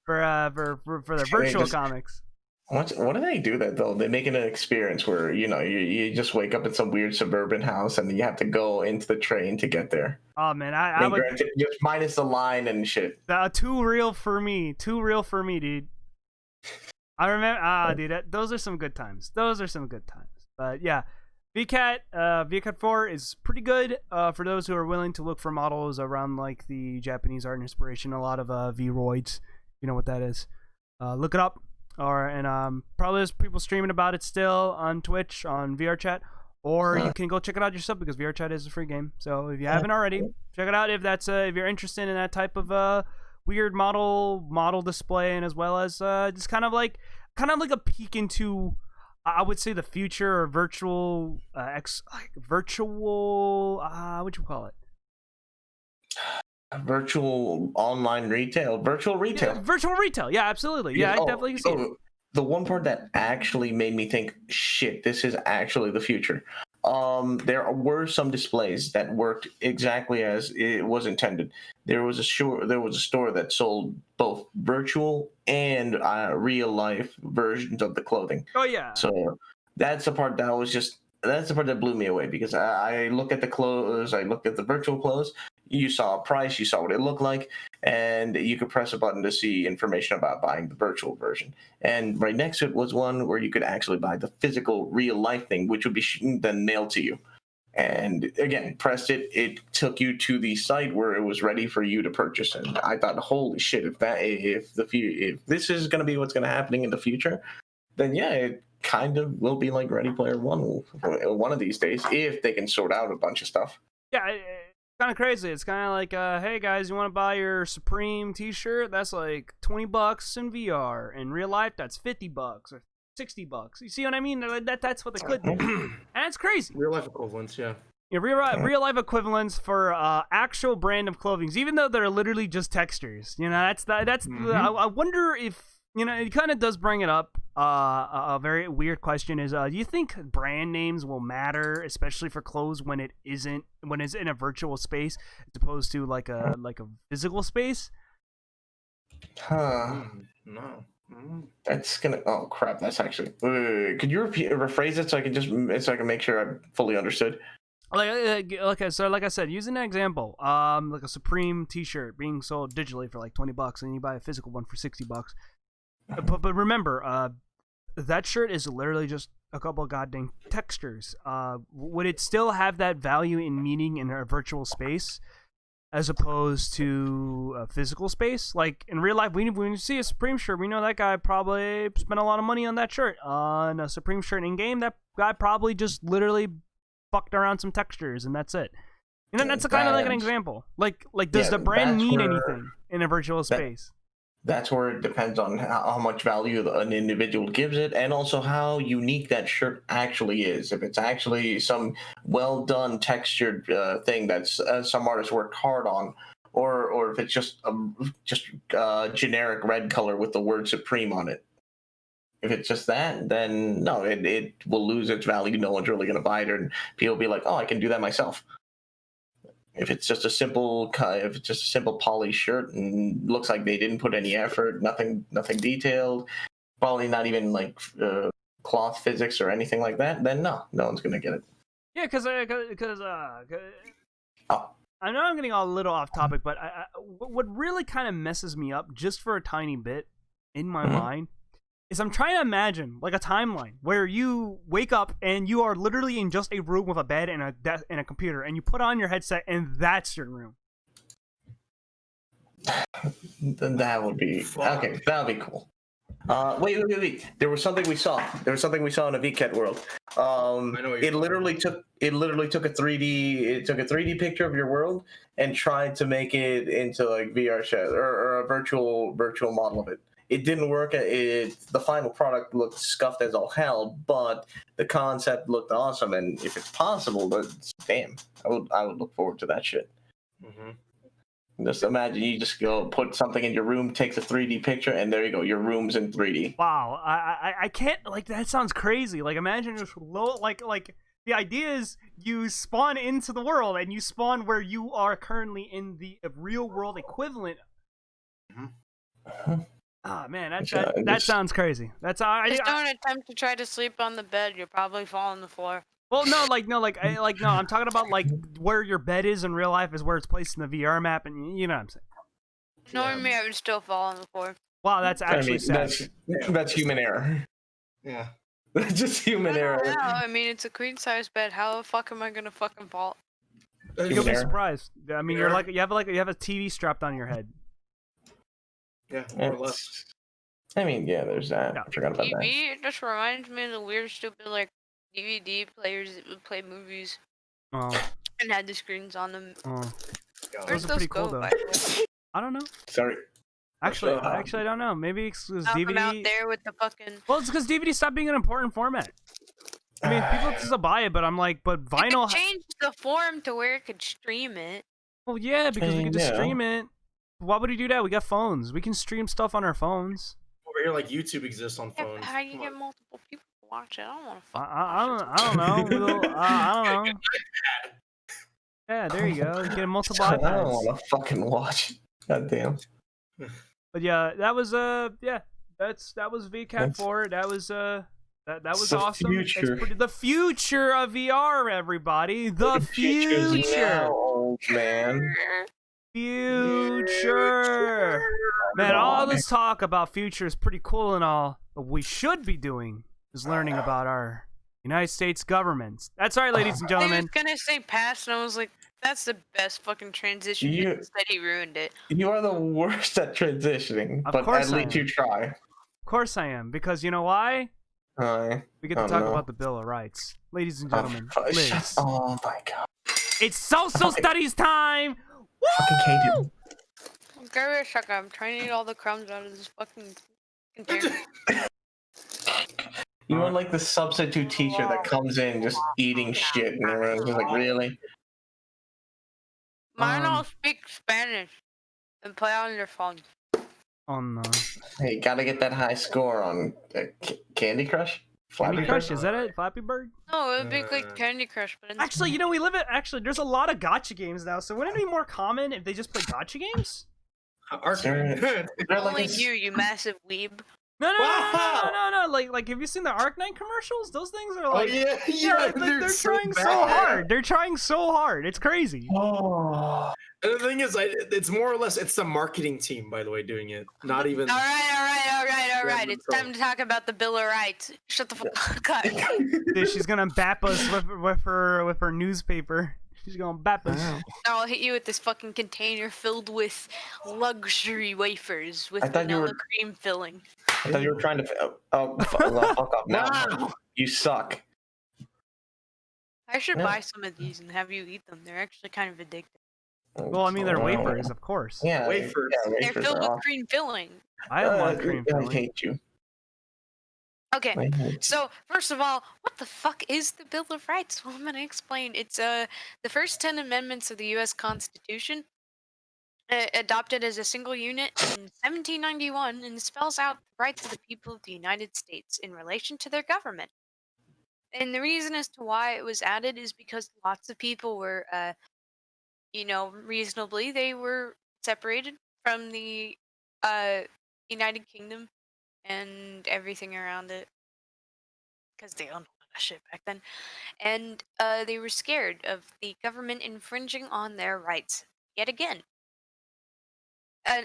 for the virtual comics. What do they do that though? They make it an experience where you just wake up in some weird suburban house and you have to go into the train to get there. Oh man, I would just minus the line and shit. Too real for me, dude. I remember, dude, those are some good times. But yeah, VCAT 4 is pretty good for those who are willing to look for models around like the Japanese art and inspiration. A lot of Vroids, you know what that is. Look it up. And probably there's people streaming about it still on Twitch, on VRChat, or you can go check it out yourself because VRChat is a free game. So if you haven't already, check it out if you're interested in that type of weird model display, and as well as just kind of like a peek into, I would say, the future or virtual what you call it? Virtual online retail, virtual retail. Yeah, absolutely. Yeah, I definitely see it. The one part that actually made me think, shit, this is actually the future. There were some displays that worked exactly as it was intended. There was a store that sold both virtual and real life versions of the clothing. Oh yeah. So that's the part that blew me away, because I look at the clothes, I looked at the virtual clothes. You saw a price, you saw what it looked like, and you could press a button to see information about buying the virtual version. And right next to it was one where you could actually buy the physical, real-life thing, which would be then mailed to you. And again, pressed it, it took you to the site where it was ready for you to purchase. And I thought, holy shit, if this is going to be what's going to happen in the future, then yeah, it kind of will be like Ready Player One one of these days, if they can sort out a bunch of stuff. Yeah, kind of crazy. It's kind of like, hey guys, you want to buy your Supreme t-shirt? That's like $20 in VR. In real life, that's $50 or $60. You see what I mean? That's what they could do. And it's crazy. Real life equivalents, yeah. Yeah, real life equivalents for actual brand of clothing, even though they're literally just textures. I wonder if, it kind of does bring it up. A very weird question is, do you think brand names will matter, especially for clothes when it's in a virtual space as opposed to like a physical space? No. That's gonna. Oh crap! That's actually. Could you rephrase it so I can make sure I fully understood? Like I said, using an example, like a Supreme T-shirt being sold digitally for like $20, and you buy a physical one for $60. But remember, that shirt is literally just a couple of goddamn textures. Would it still have that value in meaning in a virtual space as opposed to a physical space? Like in real life, when you see a Supreme shirt, we know that guy probably spent a lot of money on that shirt. On a Supreme shirt in game, that guy probably just literally fucked around some textures and that's it. That's kind of like an example. Like does the brand mean anything in a virtual space? That's where it depends on how much value an individual gives it, and also how unique that shirt actually is. If it's actually some well done textured thing that's some artists worked hard on, or if it's just generic red color with the word Supreme on it. If it's just that, then no, it will lose its value. No one's really going to buy it, and people will be like, "Oh, I can do that myself." If it's just a simple poly shirt and looks like they didn't put any effort, nothing detailed, probably not even like cloth physics or anything like that, then no one's gonna get it. Yeah, because Oh. I know I'm getting a little off topic, but what really kind of messes me up just for a tiny bit in my mind is I'm trying to imagine like a timeline where you wake up and you are literally in just a room with a bed and a computer, and you put on your headset and that's your room. Then that would be okay. That would be cool. Wait. There was something we saw. In a VCAT world. It literally took a 3D. It took a 3D picture of your world and tried to make it into like VR shit or a virtual model of it. It didn't work. The final product looked scuffed as all hell, but the concept looked awesome. And if it's possible, damn, I would look forward to that shit. Mm-hmm. Just imagine you just go put something in your room, takes a 3D picture, and there you go. Your room's in 3D. Wow, I can't, like, that sounds crazy. Like, imagine just like the idea is you spawn into the world and you spawn where you are currently in the real world equivalent. Mm-hmm. Oh man, that sounds crazy. Just don't attempt to try to sleep on the bed. You'll probably fall on the floor. Well, no. I'm talking about like where your bed is in real life is where it's placed in the VR map, and you know what I'm saying. Knowing me, I would still fall on the floor. Wow, that's actually sad. That's human error. Yeah, that's just human error. No, I mean it's a queen size bed. How the fuck am I gonna fucking fall? You'll be surprised. I mean, you have a TV strapped on your head. Yeah, more or less. I mean, yeah, there's that. Yeah. I forgot about that. It just reminds me of the weird, stupid, like, DVD players that would play movies. Oh. And had the screens on them. Oh. Where's Those are pretty cool, though. I don't know. Sorry. Actually, I don't know. Maybe it's because DVD... out there with the fucking... Well, it's because DVD stopped being an important format. I mean, people still buy it, but I'm like, but vinyl... You could change the form to where it could stream it. Well, yeah, because we can just stream it. Why would you do that? We got phones. We can stream stuff on our phones. Over here, like YouTube exists on phones. How do you get multiple people to watch it? I don't want to I don't know. I don't know. Yeah, there you go. You get multiple iPads. I don't want to fucking watch. God damn. But yeah, that was that was VCAT 4. That was that was awesome. The future of VR, everybody. The future. Old man. Future. Man, all this talk about future is pretty cool and all, but what we should be doing is learning about our United States government. That's right, ladies and gentlemen. I was gonna say past, and I was like, that's the best fucking transition. He said he ruined it. You are the worst at transitioning, but at least you try. Of course I am, because you know why? We get to talk about the Bill of Rights. Ladies and gentlemen, Liz. Oh my god. It's social studies time! Woo! Give me a second. I'm trying to eat all the crumbs out of this fucking container. You are like the substitute teacher that comes in just eating shit, and everyone's just like, really? Mine all speak Spanish and play on your phone. Oh no. Hey, gotta get that high score on Candy Crush? Candy Crush? Is that it? Flappy Bird? No, it would be like Candy Crush, but actually, you know, there's a lot of gacha games now, so wouldn't it be more common if they just play gacha games? Only you massive weeb. No. Like, have you seen the Arknight commercials? Those things are like, they're trying so hard. They're trying so hard. It's crazy. Oh. And the thing is, it's more or less, it's the marketing team, by the way, doing it. Not even. All right. It's time to talk about the Bill of Rights. Shut the fuck up. Dude, she's gonna bap us with her newspaper. She's gonna bap us. I'll hit you with this fucking container filled with luxury wafers with vanilla cream filling. I thought you were trying to. Fuck off now. You suck. I should buy some of these and have you eat them. They're actually kind of addictive. Well, I mean, they're Wow. wafers, of course. Yeah, Wafers. Yeah, They're wafers filled are with awesome. cream filling. I don't want cream I filling. hate you. Okay. I hate you. So, first of all, what the fuck is the Bill of Rights? Well, I'm gonna explain. It's the first 10 amendments of the U.S. Constitution, adopted as a single unit in 1791, and spells out the rights of the people of the United States in relation to their government. And the reason as to why it was added is because lots of people were, reasonably, they were separated from the uh, United Kingdom and everything around it because they owned a lot of shit back then. And they were scared of the government infringing on their rights yet again.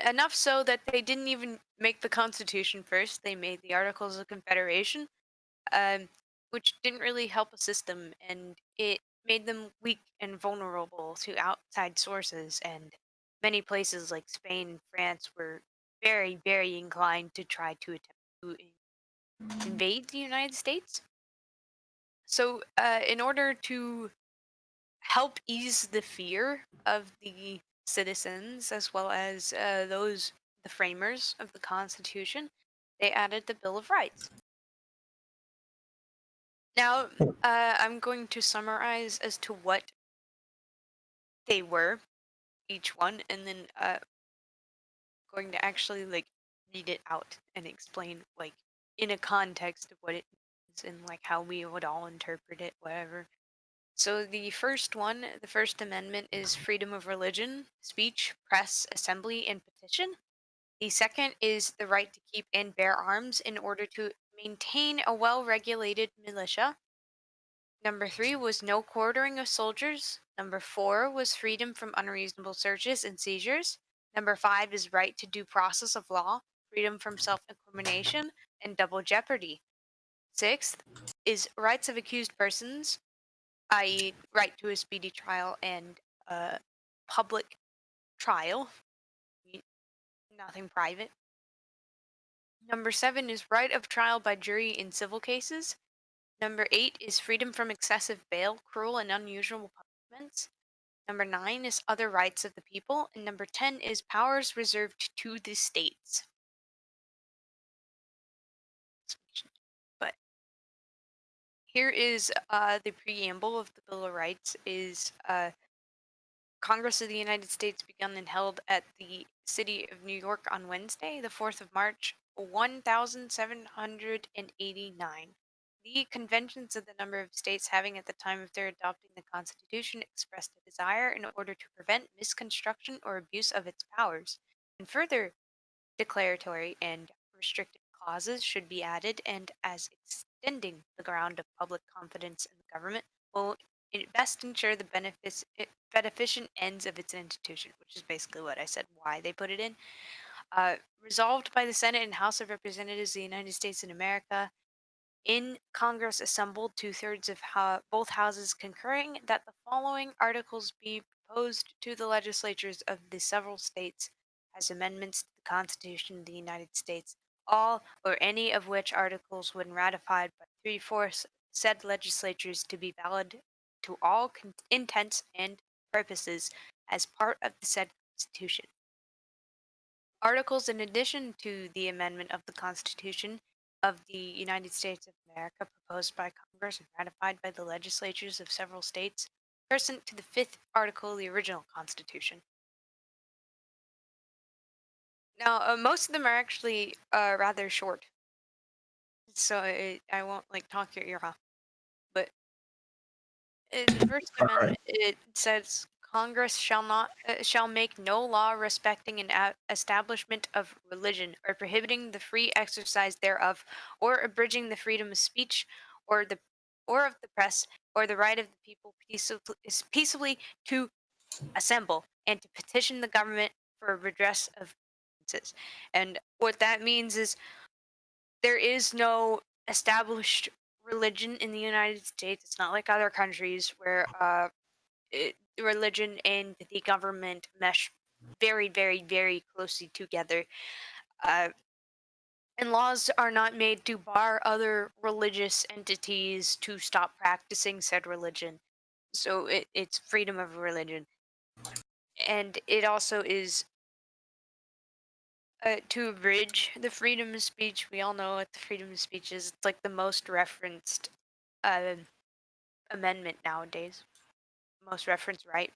Enough so that they didn't even make the Constitution first. They made the Articles of Confederation, um, which didn't really help a system, and it made them weak and vulnerable to outside sources. And many places like Spain and France were very, very inclined to try to attempt to invade the United States. So, in order to help ease the fear of the citizens as well as the framers of the Constitution, they added the Bill of Rights. Now, I'm going to summarize as to what they were, each one, and then going to actually like read it out and explain like in a context of what it means and like how we would all interpret it, whatever. So the first one, the First Amendment, is freedom of religion, speech, press, assembly, and petition. The second is the right to keep and bear arms in order to maintain a well-regulated militia. Number 3 was no quartering of soldiers. Number 4 was freedom from unreasonable searches and seizures. Number 5 is right to due process of law, freedom from self-incrimination, and double jeopardy. Sixth is rights of accused persons, i.e., right to a speedy trial and public trial, nothing private. Number 7 is right of trial by jury in civil cases. Number 8 is freedom from excessive bail, cruel and unusual punishments. Number 9 is other rights of the people. And number 10 is powers reserved to the states. But here is the preamble of the Bill of Rights is Congress of the United States begun and held at the city of New York on Wednesday, the 4th of March, 1789. The conventions of the number of states having at the time of their adopting the Constitution expressed a desire in order to prevent misconstruction or abuse of its powers, and further declaratory and restrictive clauses should be added, and as extending the ground of public confidence in the government will best ensure the beneficent ends of its institution, which is basically what I said, why they put it in. Resolved by the Senate and House of Representatives of the United States in America, in Congress assembled, two-thirds of both houses concurring, that the following articles be proposed to the legislatures of the several states as amendments to the Constitution of the United States, all or any of which articles, when ratified by three-fourths said legislatures, to be valid to all intents and purposes as part of the said Constitution. Articles in addition to the amendment of the Constitution of the United States of America proposed by Congress and ratified by the legislatures of several states, pursuant to the 5th article of the original Constitution. Now, most of them are actually rather short, so I won't like talk your ear off. But in the First All right. Amendment, it says Congress shall make no law respecting an establishment of religion, or prohibiting the free exercise thereof, or abridging the freedom of speech, or of the press, or the right of the people peaceably to assemble and to petition the government for redress of grievances. And what that means is there is no established religion in the United States. It's not like other countries where religion and the government mesh very, very, very closely together. Uh, and laws are not made to bar other religious entities to stop practicing said religion. So it's freedom of religion. and it also is to abridge the freedom of speech. We all know what the freedom of speech is. It's like the most referenced uh, amendment nowadays, most referenced right.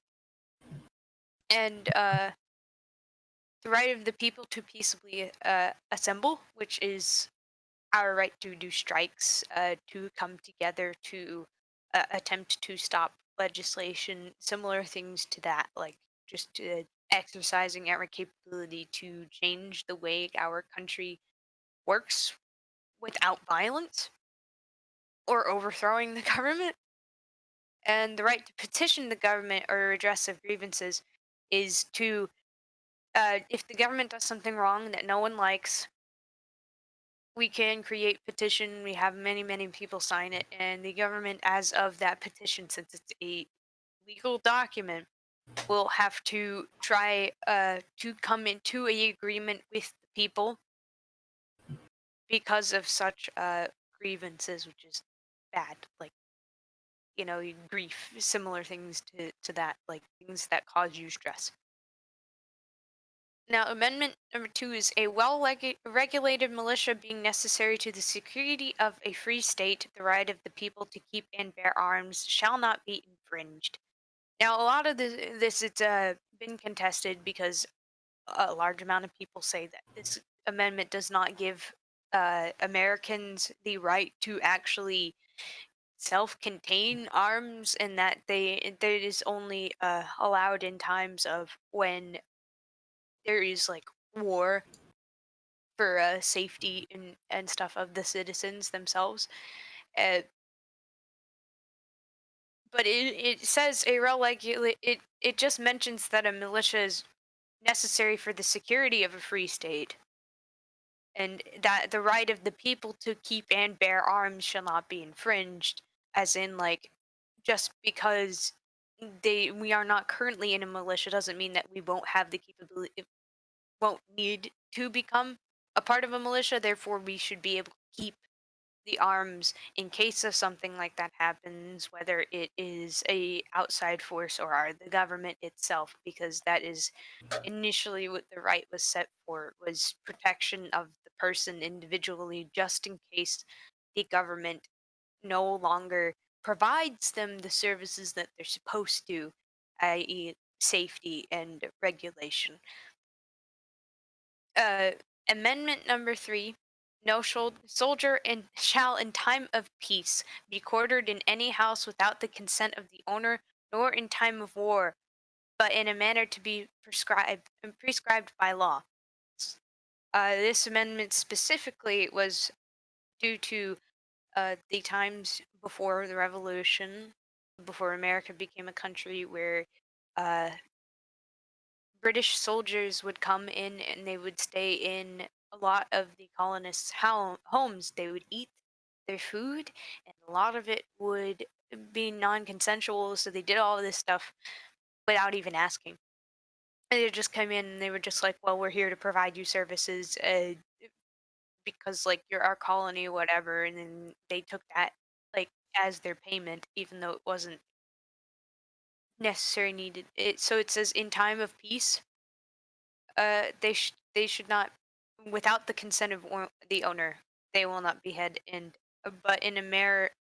And the right of the people to peaceably assemble, which is our right to do strikes, to come together to attempt to stop legislation, similar things to that, like just exercising our capability to change the way our country works without violence or overthrowing the government. And the right to petition the government or redress of grievances is to, if the government does something wrong that no one likes, we can create petition. We have many people sign it, and the government, as of that petition, since it's a legal document, will have to try to come into a agreement with the people because of such grievances, which is bad. Like, grief, similar things to that, like things that cause you stress. Now, Amendment number 2 is a regulated militia being necessary to the security of a free state. The right of the people to keep and bear arms shall not be infringed. Now, a lot of this it's been contested because a large amount of people say that this amendment does not give Americans the right to actually self-contain arms, and that that is only allowed in times of when there is like war for safety and stuff of the citizens themselves. Uh, but it says it just mentions that a militia is necessary for the security of a free state, and that the right of the people to keep and bear arms shall not be infringed, as in like just because we are not currently in a militia doesn't mean that we won't have the capability, won't need to become a part of a militia. Therefore, we should be able to keep the arms in case of something like that happens, whether it is a outside force or the government itself, because that is initially what the right was set for, was protection of the person individually, just in case the government no longer provides them the services that they're supposed to, i.e., safety and regulation. uh, Amendment number 3: no soldier shall in time of peace be quartered in any house without the consent of the owner, nor in time of war, but in a manner to be prescribed by law. This amendment specifically was due to the times before the revolution, before America became a country where uh, British soldiers would come in and they would stay in a lot of the colonists' homes. They would eat their food, and a lot of it would be non-consensual. So they did all of this stuff without even asking. And they just come in and they were just like, "Well, we're here to provide you services because like you're our colony, whatever." And then they took that like as their payment, even though it wasn't necessary needed. So it says in time of peace, they should not, without the consent of the owner, they will not behead. And but in America,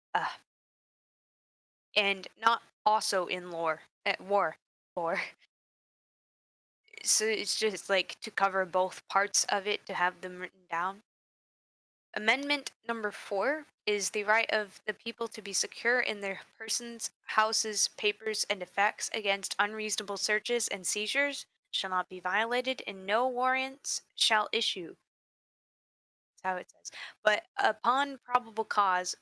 and not also in war. So it's just like to cover both parts of it, to have them written down. Amendment number 4 is the right of the people to be secure in their persons, houses, papers, and effects against unreasonable searches and seizures shall not be violated, and no warrants shall issue. That's how it says. But upon probable cause,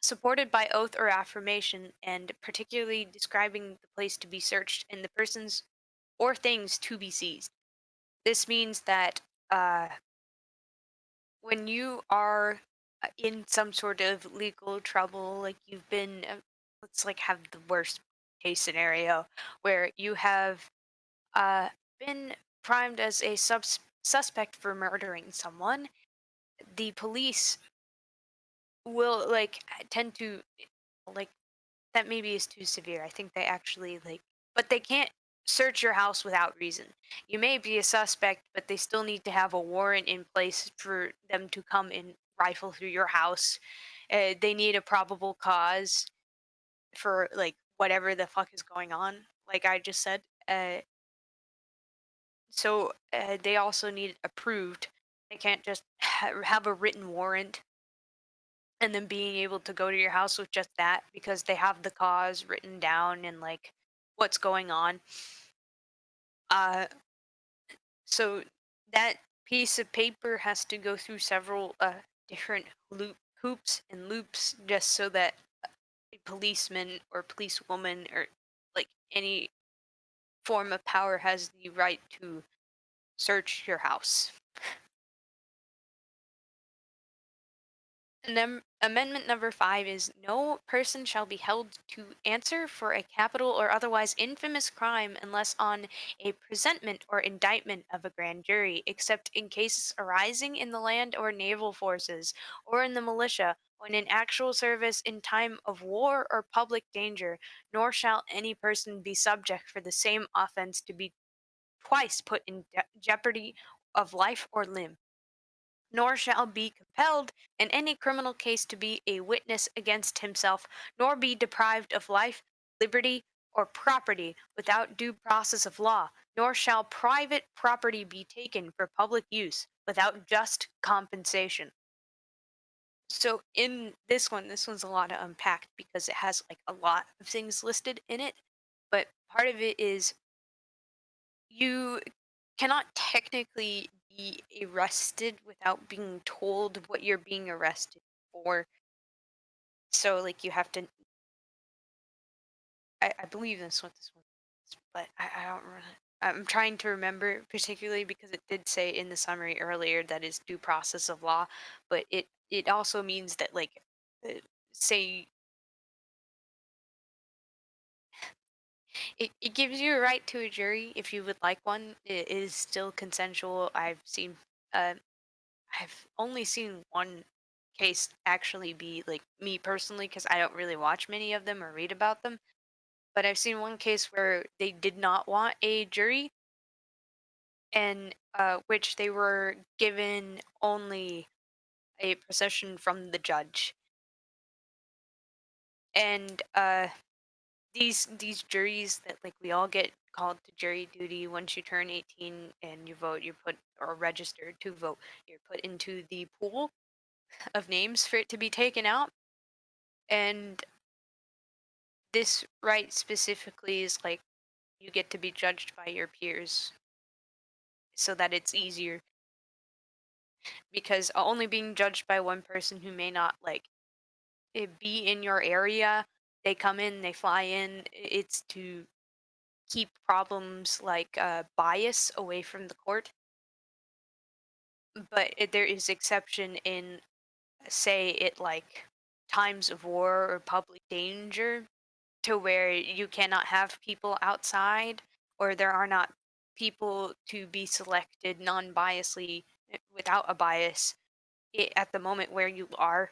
supported by oath or affirmation, and particularly describing the place to be searched and the persons or things to be seized. This means that uh, when you are in some sort of legal trouble, like you've been, let's like have the worst case scenario where you have uh, been primed as a suspect for murdering someone, the police will like tend to like, that maybe is too severe. I think they actually like, but they can't search your house without reason. You may be a suspect, but they still need to have a warrant in place for them to come and rifle through your house. They need a probable cause for like whatever the fuck is going on, like I just said. So they also need it approved. They can't just have a written warrant and then being able to go to your house with just that because they have the cause written down and like what's going on. Uh, so that piece of paper has to go through several different hoops and loops just so that a policeman or policewoman or like any form of power has the right to search your house. And then amendment number 5 is no person shall be held to answer for a capital or otherwise infamous crime unless on a presentment or indictment of a grand jury, except in cases arising in the land or naval forces or in the militia when in actual service in time of war or public danger, nor shall any person be subject for the same offense to be twice put in jeopardy of life or limb, nor shall be compelled in any criminal case to be a witness against himself, nor be deprived of life, liberty, or property without due process of law, nor shall private property be taken for public use without just compensation. So in this one's a lot to unpack because it has like a lot of things listed in it, but part of it is you cannot technically be arrested without being told what you're being arrested for. So like you have to I believe that's what this one is, but I don't really I'm trying to remember particularly because it did say in the summary earlier that is due process of law, but it also means that like uh, say it gives you a right to a jury if you would like one. It is still consensual. Uh, I've only seen one case actually be like me personally because I don't really watch many of them or read about them. But I've seen one case where they did not want a jury and which they were given only a procession from the judge. And these juries that like we all get called to jury duty once you turn 18 and you vote, you're put or registered to vote, you're put into the pool of names for it to be taken out. And this right specifically is like you get to be judged by your peers so that it's easier because only being judged by one person who may not like be in your area, they come in, they fly in, it's to keep problems like bias away from the court. But there is exception in say it like times of war or public danger to where you cannot have people outside or there are not people to be selected non-biasly without a bias at the moment where you are,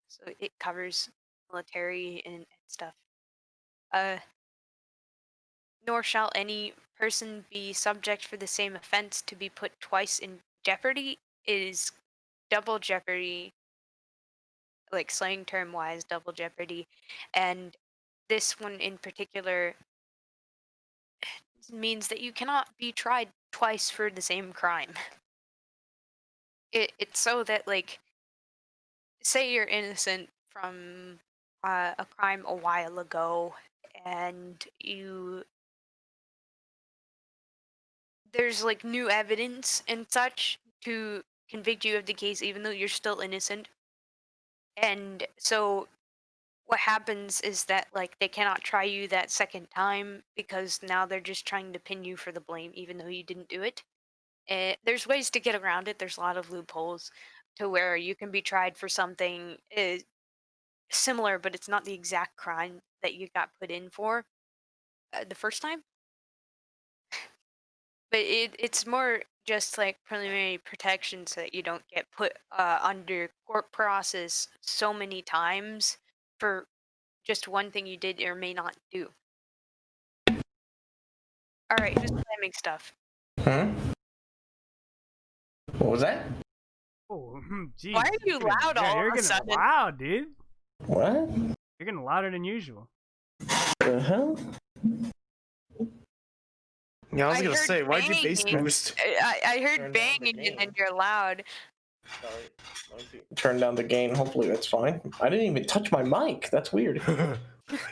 so it covers military and stuff. uh Nor shall any person be subject for the same offense to be put twice in jeopardy. It is double jeopardy, like slang term wise, double jeopardy. And this one in particular means that you cannot be tried twice for the same crime. It's so that like say you're innocent from a crime a while ago and you there's like new evidence and such to convict you of the case even though you're still innocent. And so what happens is that like they cannot try you that second time because now they're just trying to pin you for the blame even though you didn't do it. There's ways to get around it. There's a lot of loopholes to where you can be tried for something similar, but it's not the exact crime that you got put in for the first time. But it's more just like preliminary protection so that you don't get put under court process so many times for just one thing you did or may not do. All right, who's slamming stuff? Huh? What was that? Oh, geez. Why are you loud all you're of a getting sudden? loud, dude. What? You're getting louder than usual. The hell? Yeah, I was I gonna heard say, why'd you bass banging. boost? I Turn heard down the banging and then gain. you're loud. Sorry. Let me see. Turn down the gain. Hopefully that's fine. I didn't even touch my mic. That's weird.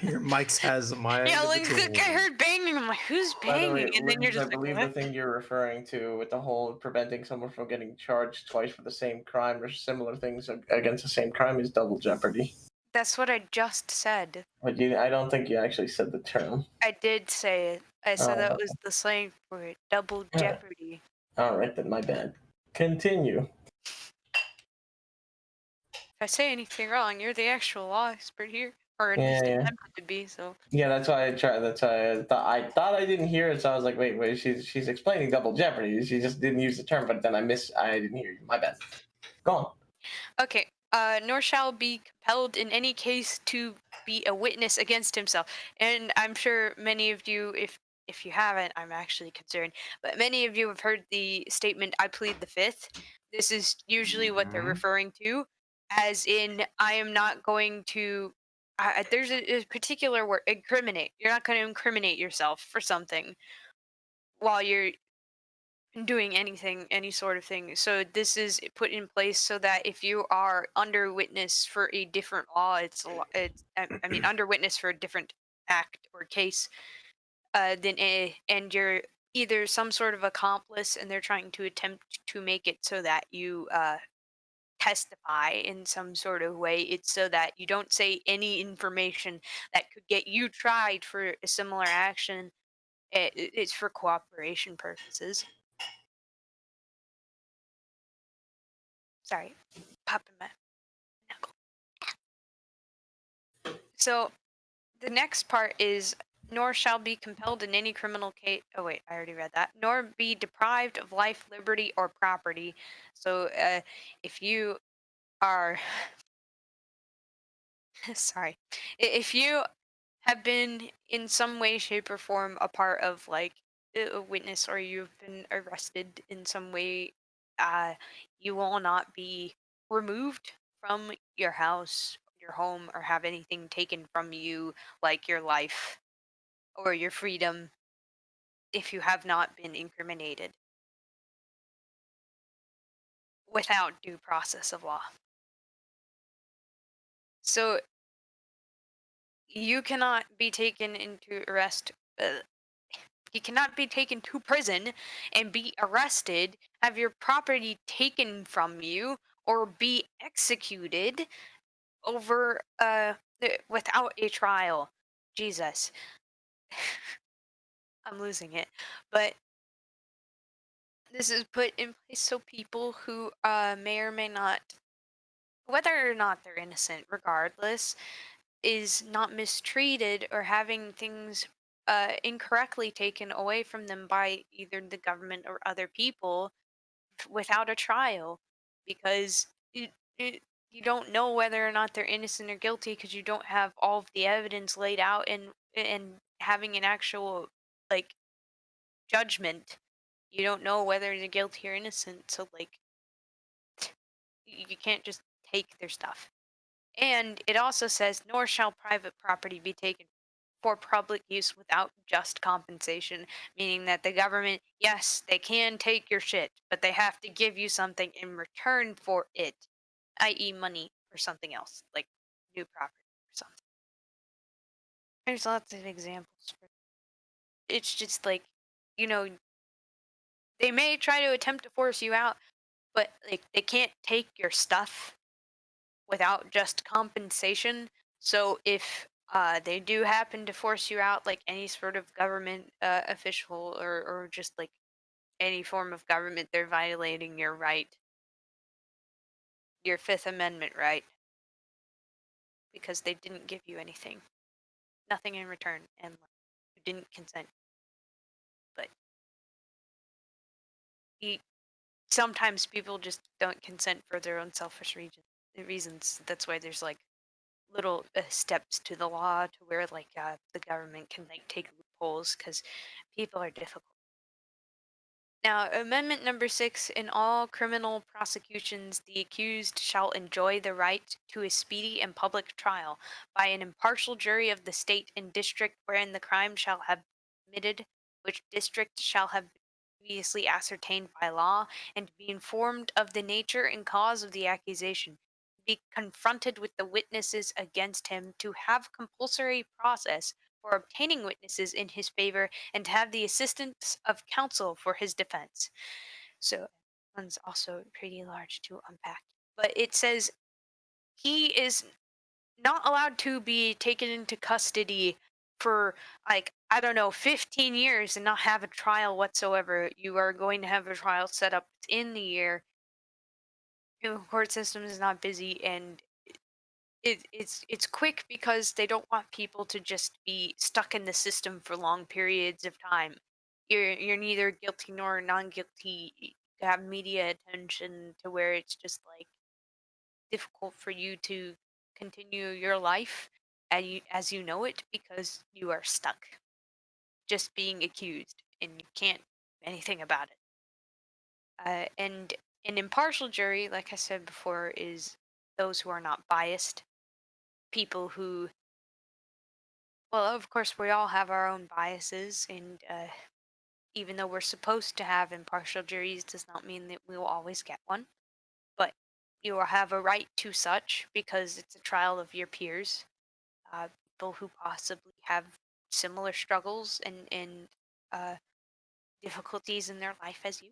Your mic's has my. Yeah, like I heard banging. I'm like, who's By the way, banging? And then you're Liz, I just like, believe the what? thing you're referring to with the whole preventing someone from getting charged twice for the same crime or similar things against the same crime is double jeopardy. That's what I just said. But I don't think you actually said the term. I did say it. I said that Oh, was the slang for it. Double Yeah. jeopardy. all right then, my bad. Continue. If I say anything wrong, you're the actual law expert here, or at Yeah, least yeah. attempted to be. So Yeah, that's why I tried. That's why I thought I didn't hear it, so I was like, wait, she's explaining double jeopardy. She just didn't use the term, but then I didn't hear you. My bad. Go on. okay. Nor shall be compelled in any case to be a witness against himself. And I'm sure many of you, if you haven't, I'm actually concerned, but many of you have heard the statement, "I plead the fifth." This is usually what they're Mhm. referring to, as in, I am not going to. There's a particular word, incriminate. You're not going to incriminate yourself for something while you're doing anything, any sort of thing. So this is put in place so that if you are under witness for a different law, I mean under witness for a different act or case, and you're either some sort of accomplice and they're trying to attempt to make it so that you testify in some sort of way. It's so that you don't say any information that could get you tried for a similar action. It's for cooperation purposes. Sorry, popping my knuckle. So the next part is, nor shall be compelled in any criminal case. Oh wait, I already read that. Nor be deprived of life, liberty, or property. So if you are, sorry, if you have been in some way, shape, or form a part of like a witness, or you've been arrested in some way, uh, you will not be removed from your house, your home, or have anything taken from you, like your life or your freedom, if you have not been incriminated without due process of law. So you cannot be taken into arrest. You cannot be taken to prison and be arrested, have your property taken from you, or be executed over without a trial. Jesus. I'm losing it. But this is put in place so people who may or may not, whether or not they're innocent, regardless, is not mistreated or having things incorrectly taken away from them by either the government or other people without a trial, because you don't know whether or not they're innocent or guilty because you don't have all of the evidence laid out, and having an actual like judgment, you don't know whether they're guilty or innocent. So like you can't just take their stuff. And it also says, nor shall private property be taken for public use without just compensation, meaning that the government, yes, they can take your shit, but they have to give you something in return for it, i.e., money or something else, like new property or something. There's lots of examples. It's just like, you know, they may try to attempt to force you out, but like they can't take your stuff without just compensation. So if they do happen to force you out, like any sort of government official, or just like any form of government, they're violating your right, your Fifth Amendment right, because they didn't give you anything, nothing in return, and like, you didn't consent. But you, sometimes people just don't consent for their own selfish reasons. That's why there's like little steps to the law to where like the government can like take loopholes because people are difficult. Now, Amendment number 6, in all criminal prosecutions, the accused shall enjoy the right to a speedy and public trial by an impartial jury of the state and district wherein the crime shall have committed, which district shall have previously ascertained by law, and to be informed of the nature and cause of the accusation, be confronted with the witnesses against him, to have compulsory process for obtaining witnesses in his favor, and to have the assistance of counsel for his defense. So one's also pretty large to unpack. But it says he is not allowed to be taken into custody for, like, I don't know, 15 years and not have a trial whatsoever. You are going to have a trial set up in the year. The court system is not busy, and it's quick because they don't want people to just be stuck in the system for long periods of time. You're neither guilty nor non-guilty to have media attention to where it's just like difficult for you to continue your life as you know it because you are stuck just being accused and you can't do anything about it. And an impartial jury, like I said before, is those who are not biased, people who, well, of course, we all have our own biases, and even though we're supposed to have impartial juries, does not mean that we will always get one. But you will have a right to such because it's a trial of your peers, people who possibly have similar struggles and uh, difficulties in their life as you,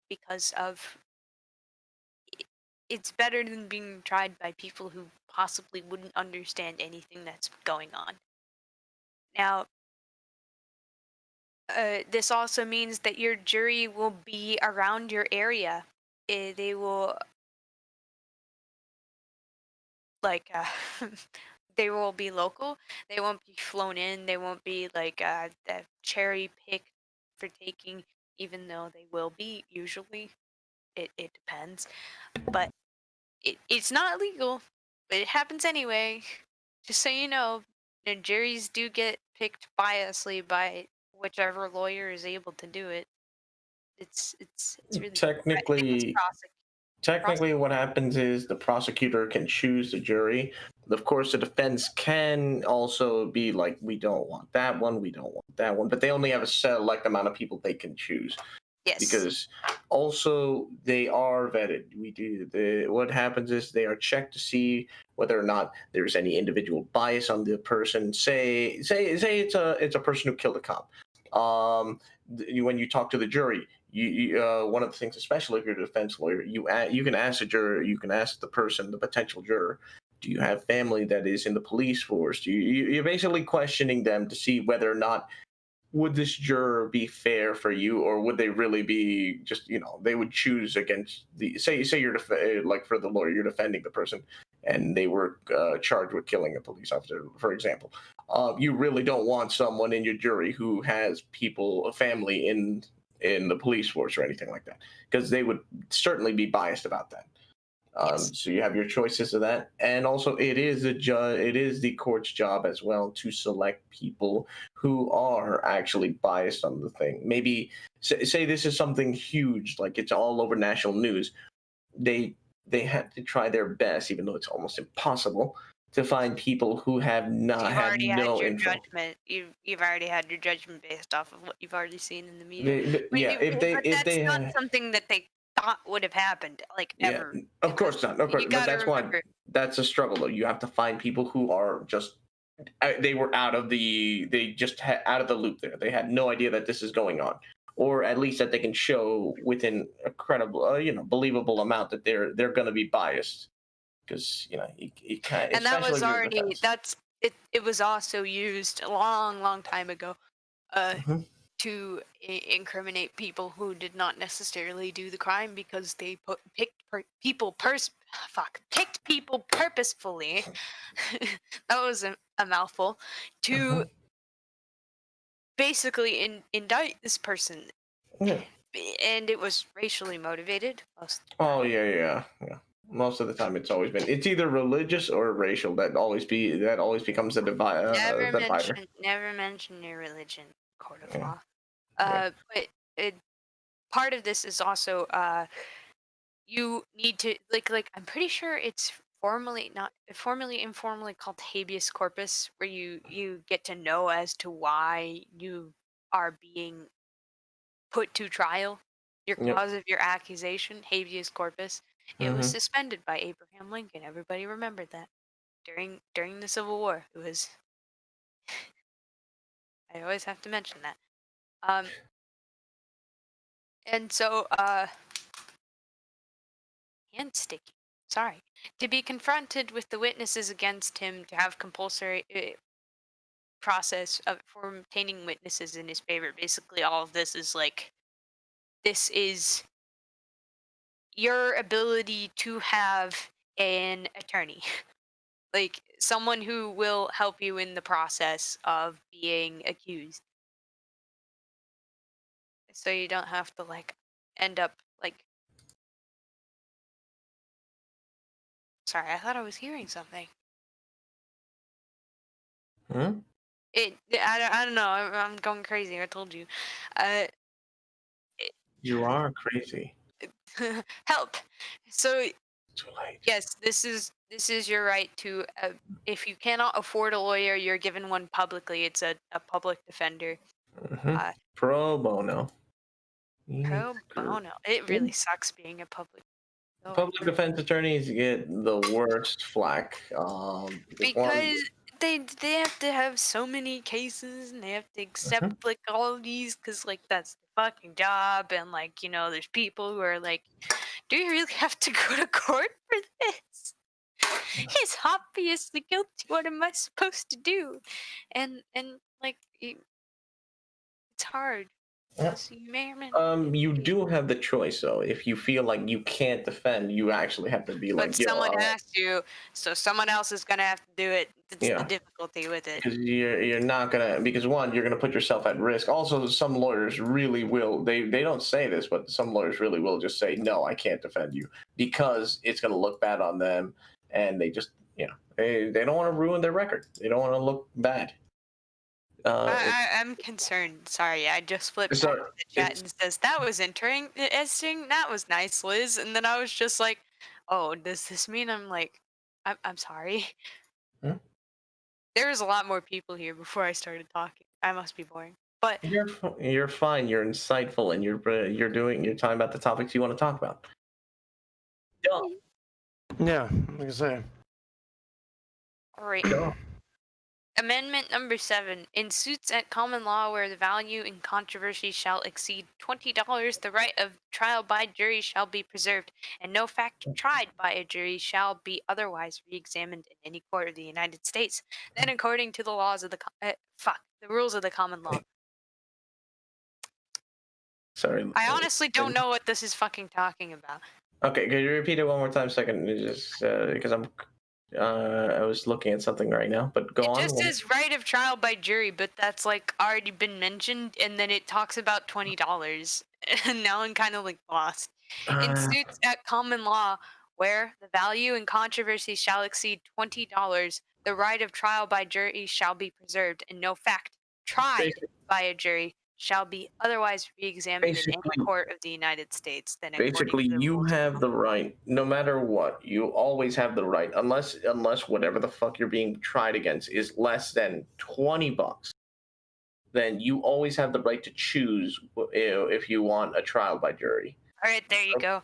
because of it's better than being tried by people who possibly wouldn't understand anything that's going on. Now, this also means that your jury will be around your area. They will like they will be local. They won't be flown in. They won't be like cherry picked for taking, even though they will be usually. It depends, but it's not illegal. But it happens anyway. Just so you know, the juries do get picked biasly by whichever lawyer is able to do it. It's really Technically, technically, prosecute. what happens is the prosecutor can choose the jury. Of course, the defense can also be like, we don't want that one, we don't want that one, but they only have a select amount of people they can choose Yes. because also they are vetted. What happens is they are checked to see whether or not there's any individual bias on the person. Say it's a person who killed a cop. When you talk to the jury, one of the things, especially if you're a defense lawyer, you can ask the juror, you can ask the person, the potential juror, do you have family that is in the police force? You're basically questioning them to see whether or not would this juror be fair for you, or would they really be just, they would choose against the, say you're like, for the lawyer, you're defending the person and they were charged with killing a police officer, for example. You really don't want someone in your jury who has a family in the police force or anything like that, because they would certainly be biased about that. Yes. So you have your choices of that, and also it is the court's job as well to select people who are actually biased on the thing. Maybe say this is something huge, like it's all over national news. They they have to try their best, even though it's almost impossible, to find people who have So not you've had already had no your info. judgment. You've already had your judgment based off of what you've already seen in the media. Yeah, But if that's they not something that they thought would have happened, like, yeah, ever. of course not, of course, You but gotta that's why remember. that's a struggle though. You have to find people who are just they were out of the loop there. They had no idea that this is going on, or at least that they can show within a credible, believable amount that they're going to be biased, because you kind, And that especially was if you're a already defense. that's it. It was also used a long time ago. Uh, Mhm. to incriminate people who did not necessarily do the crime because they picked people purposefully. That was a mouthful. To Mhm. basically indict this person, Yeah. and it was racially motivated most of the Oh time. yeah. Most of the time, it's either religious or racial. That always becomes the Never divider. mention your religion. court of Yeah. law. Yeah. But part of this is also you need to like I'm pretty sure it's formally not formally informally called habeas corpus, where you get to know as to why you are being put to trial. Your Yep. cause of your accusation, habeas corpus. It was Mm-hmm. suspended by Abraham Lincoln. Everybody remembered that during the Civil War. It was. I always have to mention that. And so and sticky. Sorry. To be confronted with the witnesses against him, to have compulsory process of for obtaining witnesses in his favor. Basically, all of this is like this is your ability to have an attorney, like someone who will help you in the process of being accused, so you don't have to like end up like. Sorry, I thought I was hearing something. Hmm? I don't know. I'm going crazy. I told you. Uh, You are crazy. help. So Too late. yes, this is your right to. If you cannot afford a lawyer, you're given one publicly. It's a public defender. Mm-hmm. Uh, Pro bono. pro bono. It really sucks being a Public lawyer defense attorneys get the worst flack. Because one, because they have to have so many cases and they have to accept Mhm. like all of these because like that's the fucking job, and like there's people who are like, do you really have to go to court for this? He's obviously guilty. What am I supposed to do? And like it's hard. Yeah. So you may or may not You get paid. do have the choice though. If you feel like you can't defend, you actually have to be But like, yo, someone has to, so someone else is gonna have to do it. That's the yeah, difficulty with it. because you're not gonna, because one, you're gonna put yourself at risk. Also, some lawyers really will. They don't say this, but some lawyers really will just say, no, I can't defend you because it's gonna look bad on them, and they just, they don't want to ruin their record. They don't want to look bad. I'm concerned. Sorry, I just flipped back So to the chat it's and says that was interesting. That was nice, Liz. And then I was just like, oh, does this mean I'm like, I'm sorry. Hmm? There was a lot more people here before I started talking. I must be boring. But you're fine. You're insightful, and you're talking about the topics you want to talk about. Duh. Yeah, like I say. all right. Duh. Amendment number 7. In suits at common law where the value in controversy shall exceed $20, the right of trial by jury shall be preserved, and no fact tried by a jury shall be otherwise re-examined in any court of the United States than according to the laws of the the rules of the common law. Sorry. I honestly don't know what this is fucking talking about. Okay, could you repeat it one more time, second? Just because I was looking at something right now, but go It on. just says right of trial by jury, but that's like already been mentioned, and then it talks about $20. And now I'm kind of like lost. In Uh, suits at common law where the value in controversy shall exceed $20, the right of trial by jury shall be preserved, and no fact tried basic, by a jury shall be otherwise re-examined in any basically, court of the United States than according basically, to the you rules of the have the common law. right, no matter what. You always have the right, unless whatever the fuck you're being tried against is less than $20. Then you always have the right to choose if you want a trial by jury. All right, there you go.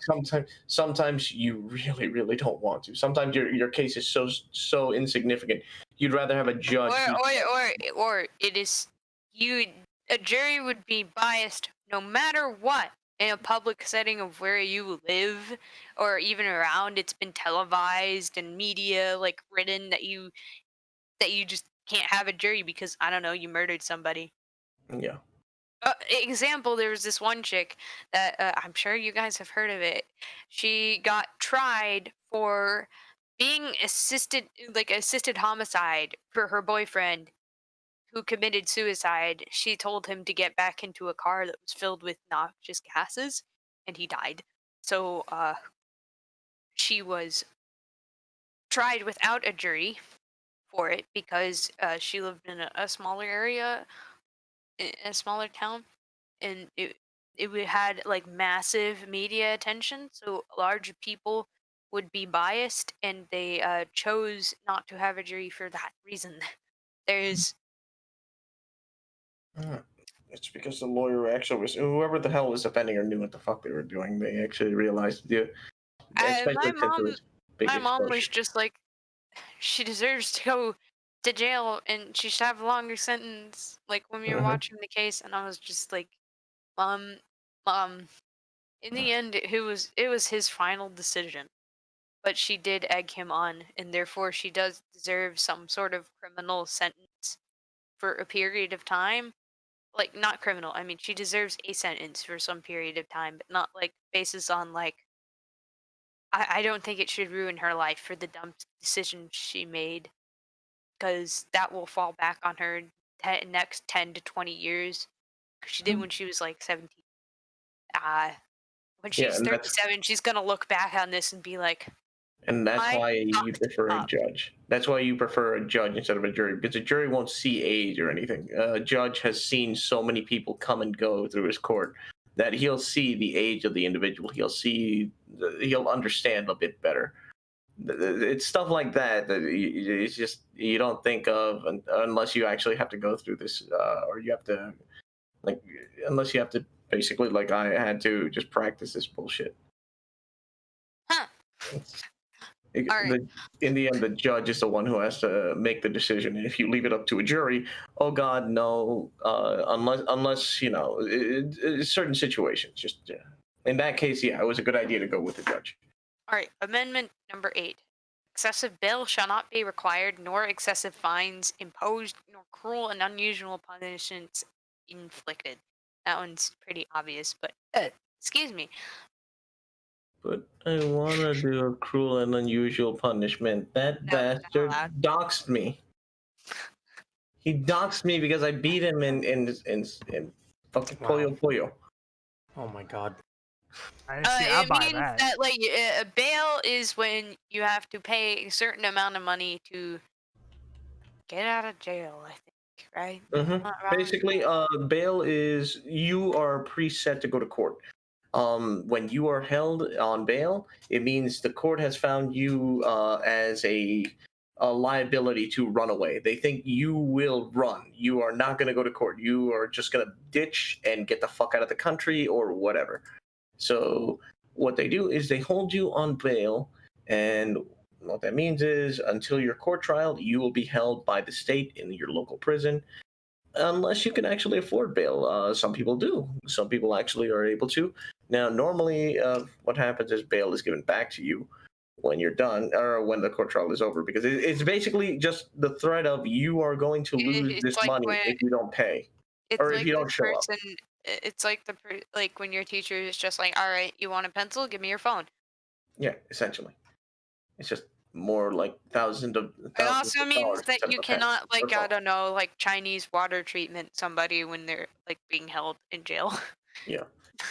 Sometimes you really, really don't want to. Sometimes your case is so insignificant. You'd rather have a judge. Or it is you. A jury would be biased no matter what in a public setting of where you live, or even around. It's been televised and media like written that you just can't have a jury because I don't know, you murdered somebody. Yeah. Example, there was this one chick that I'm sure you guys have heard of it. She got tried for being assisted homicide for her boyfriend who committed suicide. She told him to get back into a car that was filled with noxious gases, and he died. So she was tried without a jury for it because she lived in a smaller area. in a smaller town, and had like massive media attention, so large people would be biased, and they chose not to have a jury for that reason. There's Uh, It's because the lawyer actually was whoever the hell was offending her knew what the fuck they were doing. They actually realized my especially since it mom. was big My mom was exposure. just like, she deserves to go to jail, and she should have a longer sentence. Like when we were Mhm. watching the case, and I was just like, mom, mom. In the end, it was his final decision, but she did egg him on, and therefore she does deserve some sort of criminal sentence for a period of time. Like not criminal, I mean she deserves a sentence for some period of time, but not like basis on like I don't think it should ruin her life for the dumb decision she made, because that will fall back on her next 10 to 20 years. 'Cause she did when she was like 17. Uh, when Yeah, she's and that's 37, she's gonna look back on this and be like, and that's I why you fucked prefer a up. judge. That's why you prefer a judge instead of a jury, because a jury won't see age or anything. A judge has seen so many people come and go through his court that he'll see the age of the individual. He'll understand a bit better. It's stuff like that that it's just you don't think of unless you actually have to go through this, or you have to like unless you have to basically like I had to just practice this bullshit. Huh. It's, All right. in the end, the judge is the one who has to make the decision. And if you leave it up to a jury, oh God, no. Unless certain situations. Just in that case, yeah, it was a good idea to go with the judge. All right. Amendment number 8. Excessive bail shall not be required, nor excessive fines imposed, nor cruel and unusual punishments inflicted. That one's pretty obvious, but excuse me. But I want to do a cruel and unusual punishment. That That was not bastard allowed. doxed me. He doxed me because I beat him in fucking Wow. Puyo Puyo. Oh my god. I see. I'll It buy means that. that like bail is when you have to pay a certain amount of money to get out of jail. I think, right? Not wrong. Basically, bail is you are preset to go to court. When you are held on bail, it means the court has found you as a liability to run away. They think you will run. You are not going to go to court. You are just going to ditch and get the fuck out of the country or whatever. So what they do is they hold you on bail, and what that means is until your court trial, you will be held by the state in your local prison unless you can actually afford bail. Some people do. Some people actually are able to. Now, normally, what happens is bail is given back to you when you're done or when the court trial is over, because it's basically just the threat of you are going to lose It's this like money when if you don't pay it's or if like you the don't show up. person. It's like like when your teacher is just like, all right, you want a pencil? Give me your phone. Yeah, essentially, it's just more like It thousands also of means dollars that instead of you a pen cannot, or like, I phone. don't know, like Chinese water treatment somebody when they're like being held in jail. Yeah.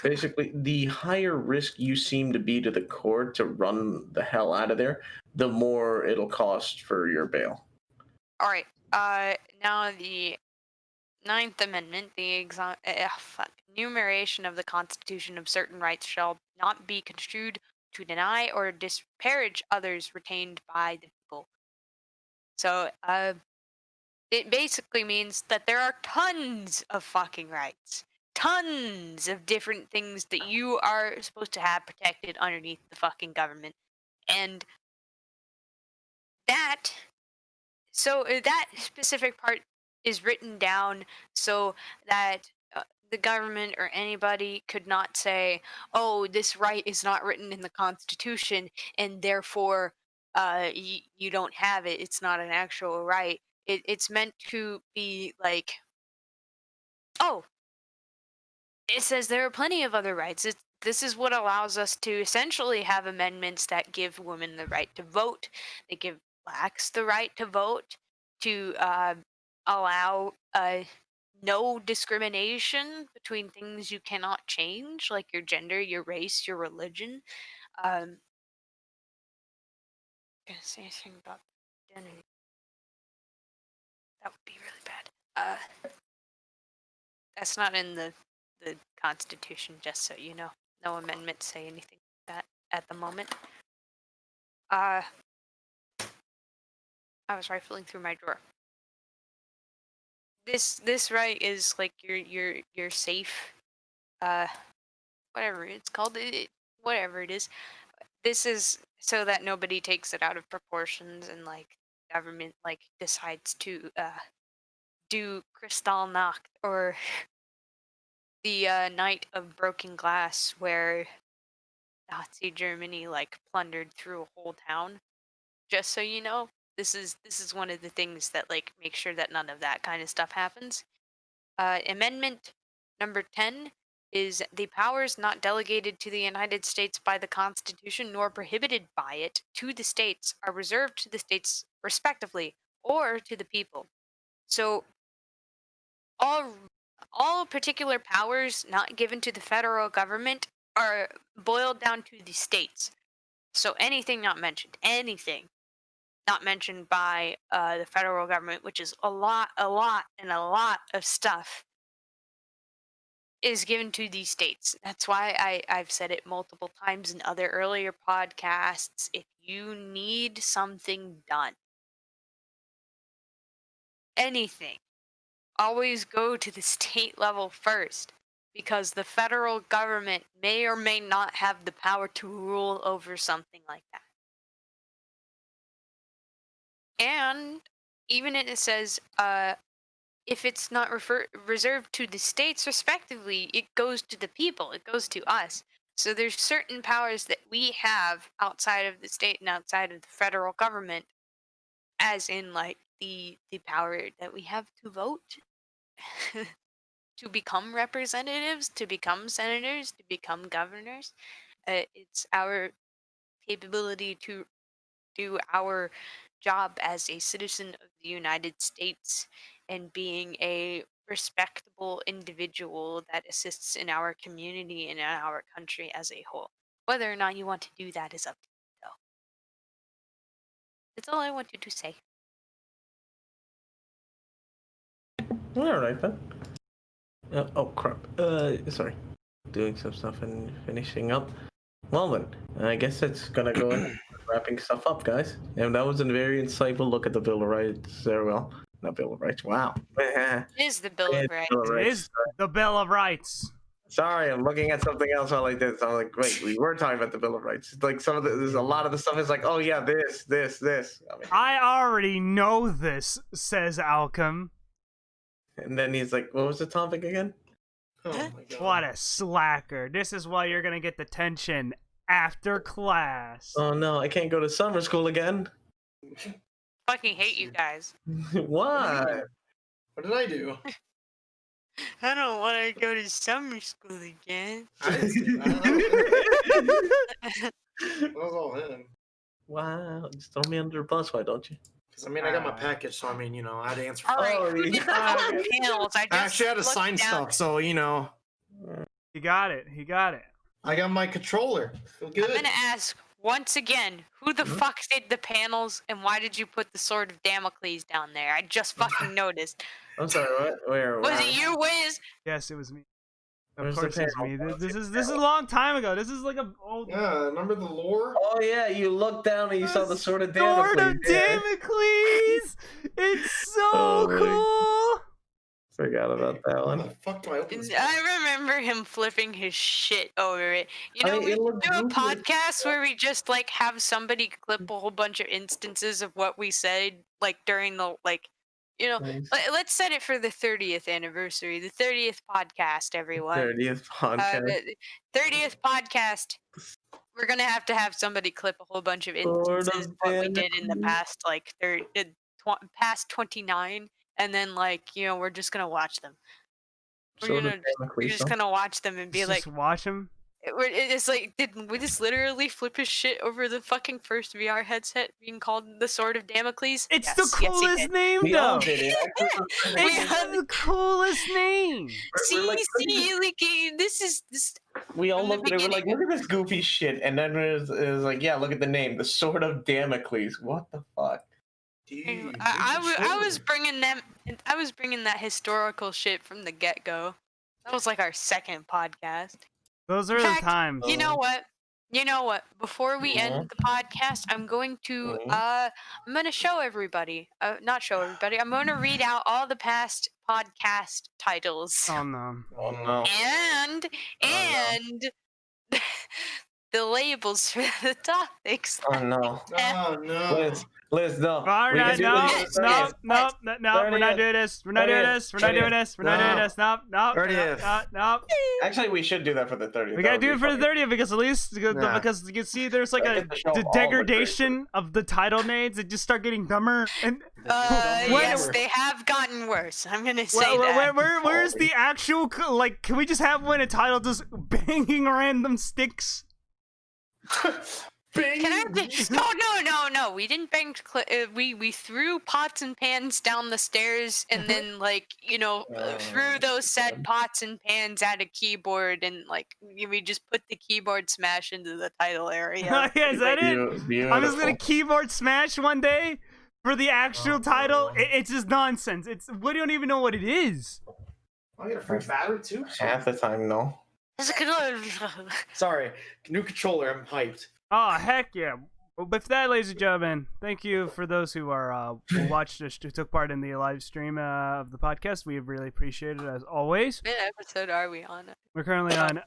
Basically, the higher risk you seem to be to the court to run the hell out of there, the more it'll cost for your bail. All right. Now the Ninth Amendment, the enumeration of the Constitution of certain rights shall not be construed to deny or disparage others retained by the people. So, it basically means that there are tons of fucking rights. Tons of different things that you are supposed to have protected underneath the fucking government. And that that specific part is written down so that the government or anybody could not say, "Oh, this right is not written in the Constitution, and therefore you don't have it. It's not an actual right." It's meant to be like, "Oh, it says there are plenty of other rights. This is what allows us to essentially have amendments that give women the right to vote. They give blacks the right to vote, to allow no discrimination between things you cannot change, like your gender, your race, your religion." Gonna say anything about identity? That would be really bad. That's not in the Constitution, just so you know. No amendments say anything like that at the moment. I was rifling through my drawer. This right is like your safe, whatever it's called, whatever it is. This is so that nobody takes it out of proportions and like government like decides to do Kristallnacht or the Night of Broken Glass, where Nazi Germany like plundered through a whole town. Just so you know, this is one of the things that like make sure that none of that kind of stuff happens. Amendment number 10 is the powers not delegated to the United States by the Constitution nor prohibited by it to the states are reserved to the states respectively or to the people. So all particular powers not given to the federal government are boiled down to the states. So anything not mentioned, anything not mentioned by the federal government, which is a lot of stuff, is given to these states. That's why I've said it multiple times in other earlier podcasts. If you need something done, anything, always go to the state level first, because the federal government may or may not have the power to rule over something like that. And even it says, if it's not reserved to the states respectively, it goes to the people, it goes to us. So there's certain powers that we have outside of the state and outside of the federal government, as in like the power that we have to vote, to become representatives, to become senators, to become governors. It's our capability to do our job as a citizen of the United States and being a respectable individual that assists in our community and in our country as a whole. Whether or not you want to do that is up to you, though. That's all I wanted to say. All right then. Oh crap. Sorry. Doing some stuff and finishing up. Well then, I guess that's gonna go in wrapping stuff up, guys. And that was a very insightful look at the Bill of Rights. Very well. Not Bill of Rights. Wow. It is the Bill of Rights. Bill of It Rights. is the Bill of Rights. Sorry, I'm looking at something else while like this. I'm like, wait, we were talking about the Bill of Rights. Like there's a lot of the stuff is like, oh yeah, this. I mean, I already know this, says Alchem. and then he's like, what was the topic again? Oh my god. What a slacker. This is why you're gonna get detention after class. Oh no, I can't go to summer school again. Fucking hate you guys. Why? What did I do? I don't want to go to summer school again. I didn't say that. That was all him. Wow, just throw me under the bus, why don't you? Because I mean, I got my package, so I mean, you know, I had to answer. All right, Oh, who did the yeah. fucking panels? I I actually had to looked sign down. stuff, so you know, He got it. He got it. I got my controller. Feel good. I'm gonna ask once again, who the fuck did the panels, and why did you put the Sword of Damocles down there? I just fucking noticed. I'm sorry, what? Where? Was it you, Wiz? Yes, it was me. Of Where's the course, it's panel? me. This is a long time ago. This is like a old Yeah, remember the lore? Oh yeah, you looked down and you saw the Sword of Damocles. Sword of yeah. Damocles. It's so Oh, cool. Forgot about that How one. the fuck do I open this? I remember him flipping his shit over it. You know, I mean, we it should looked do a goofy. podcast where we just like have somebody clip a whole bunch of instances of what we said, like during the like, you know. Nice. Let's set it for the 30th anniversary, the 30th podcast, everyone. 30th podcast. The 30th podcast. We're gonna have to have somebody clip a whole bunch of Sword instances of of what we did in the Damocles. past, like past 29, and then like you know we're just gonna watch them. We're Sword of gonna we're Damocles, just huh? gonna watch them and be Just like, watch him. it's like, did we just literally flip his shit over the fucking first VR headset being called the Sword of Damocles? It's Yes, the yes, he coolest did. name, We though. all did it. Actually, It's the coolest name. we're like, See, like, this. we all from the looked at it. We're like, beginning. look at this goofy shit, and then it was like, yeah, look at the name, the Sword of Damocles. What the fuck? Dude, I where's the was shoulder? bringing them. I was bringing that historical shit from the get go. That was like our second podcast. Those are In the fact, times. You know what? You know what? Before we end the podcast, I'm going to show everybody. Not show everybody. I'm going to read out all the past podcast titles. Oh no. Oh no. And the labels for the topics. Oh no. Oh no. Liz, no. All We right, can do no, this. no, no, no, no, we're not 30th. doing this. We're not doing this. We're not doing this. We're not doing this. No, no, 30th. no. Actually, we should do that for the 30th. We gotta do it for the 30th because at least Yeah. because you can see there's like Get a the show all degradation of the title names. It just start getting dumber. And Yes, they have gotten worse. I'm gonna say that. where's the actual like? Can we just have one entitled just banging random sticks? Can I? No. We didn't bang. We threw pots and pans down the stairs, and then threw those said pots and pans at a keyboard, and we just put the keyboard smash into the title area. Yeah, is that it? Beautiful. I'm just gonna keyboard smash one day for the actual title. It's just nonsense. We don't even know what it is. I get a free battery too. Half the time, no. Sorry, new controller. I'm hyped. Oh heck yeah! Well, with that, ladies and gentlemen, thank you for those who are who watched us, who took part in the live stream of the podcast. We really appreciate it as always. What episode are we on? We're currently on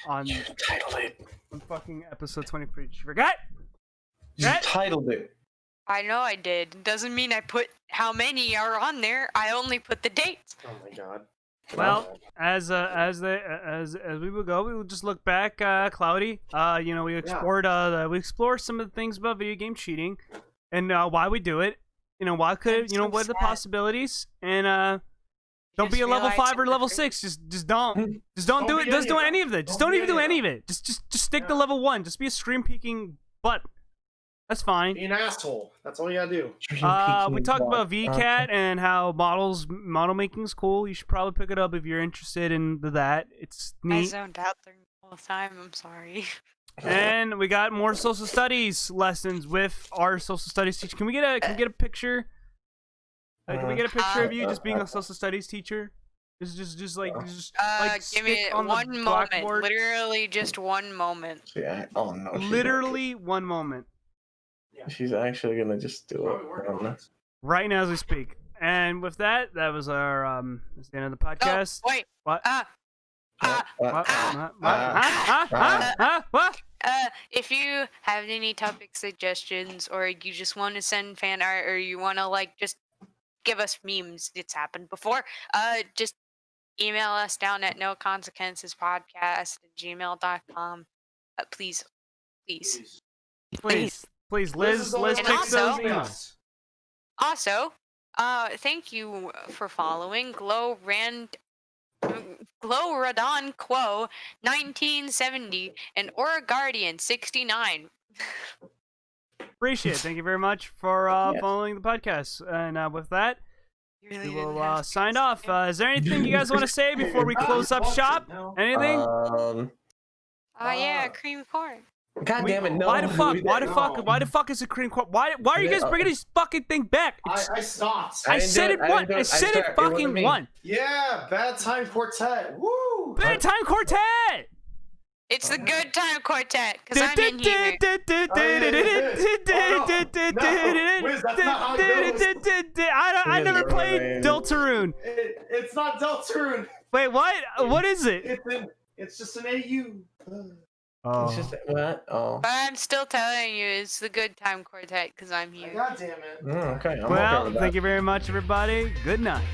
Titled it. fucking episode 23. Did you forget? You titled it. I know I did. Doesn't mean I put how many are on there. I only put the dates. Oh my god. Well, as we will go, we will just look back cloudy. We explored some of the things about video game cheating and why we do it. Why could what are the possibilities? And don't be a level 5 or level 6. Just don't do it. Just do any of it. Just don't even do any of it. Just stick to level 1. Just be a screen peeking butt. That's fine. Be an asshole. That's all you gotta do. We talked about VCAT and how model making is cool. You should probably pick it up if you're interested in that. It's I neat. zoned out there all the time. I'm sorry. And we got more social studies lessons with our social studies teacher. Can we get a picture? Can we get a picture of you just being a social studies teacher? Just Give me stick on the one moment. blackboard. Literally just one moment. Yeah. Oh no. Literally one moment. She's actually gonna just do it. I don't know. Right now as we speak. And with that was our that's the end of the podcast. Oh, wait. What? What? If you have any topic suggestions, or you just want to send fan art, or you want to just give us memes, it's happened before. Just email us down at noconsequencespodcast@gmail.com. Please. Please, Liz, And take those also- emails. Also, thank you for following Radon Quo 1970 and Aura Guardian 69. Appreciate it. Thank you very much for following the podcast. And with that, You really we didn't will have to sign say off. it. Is there anything you guys want to say before we close up shop? Anything? Oh yeah, cream corn. God damn it! No. Why the fuck is it cream corn? Why are you guys bringing this fucking thing back? I stopped. I said it once. I said it fucking once. Yeah, bad time quartet. Woo! Bad time quartet. It's the good time quartet, because I'm in here. I never played Deltarune. It's not Deltarune. Wait, what? What is it? It's just an AU. It's just what? Oh. But I'm still telling you, it's the good time quartet, because I'm here. God damn it. Okay. I'm okay Well, with that. thank you very much, everybody. Good night.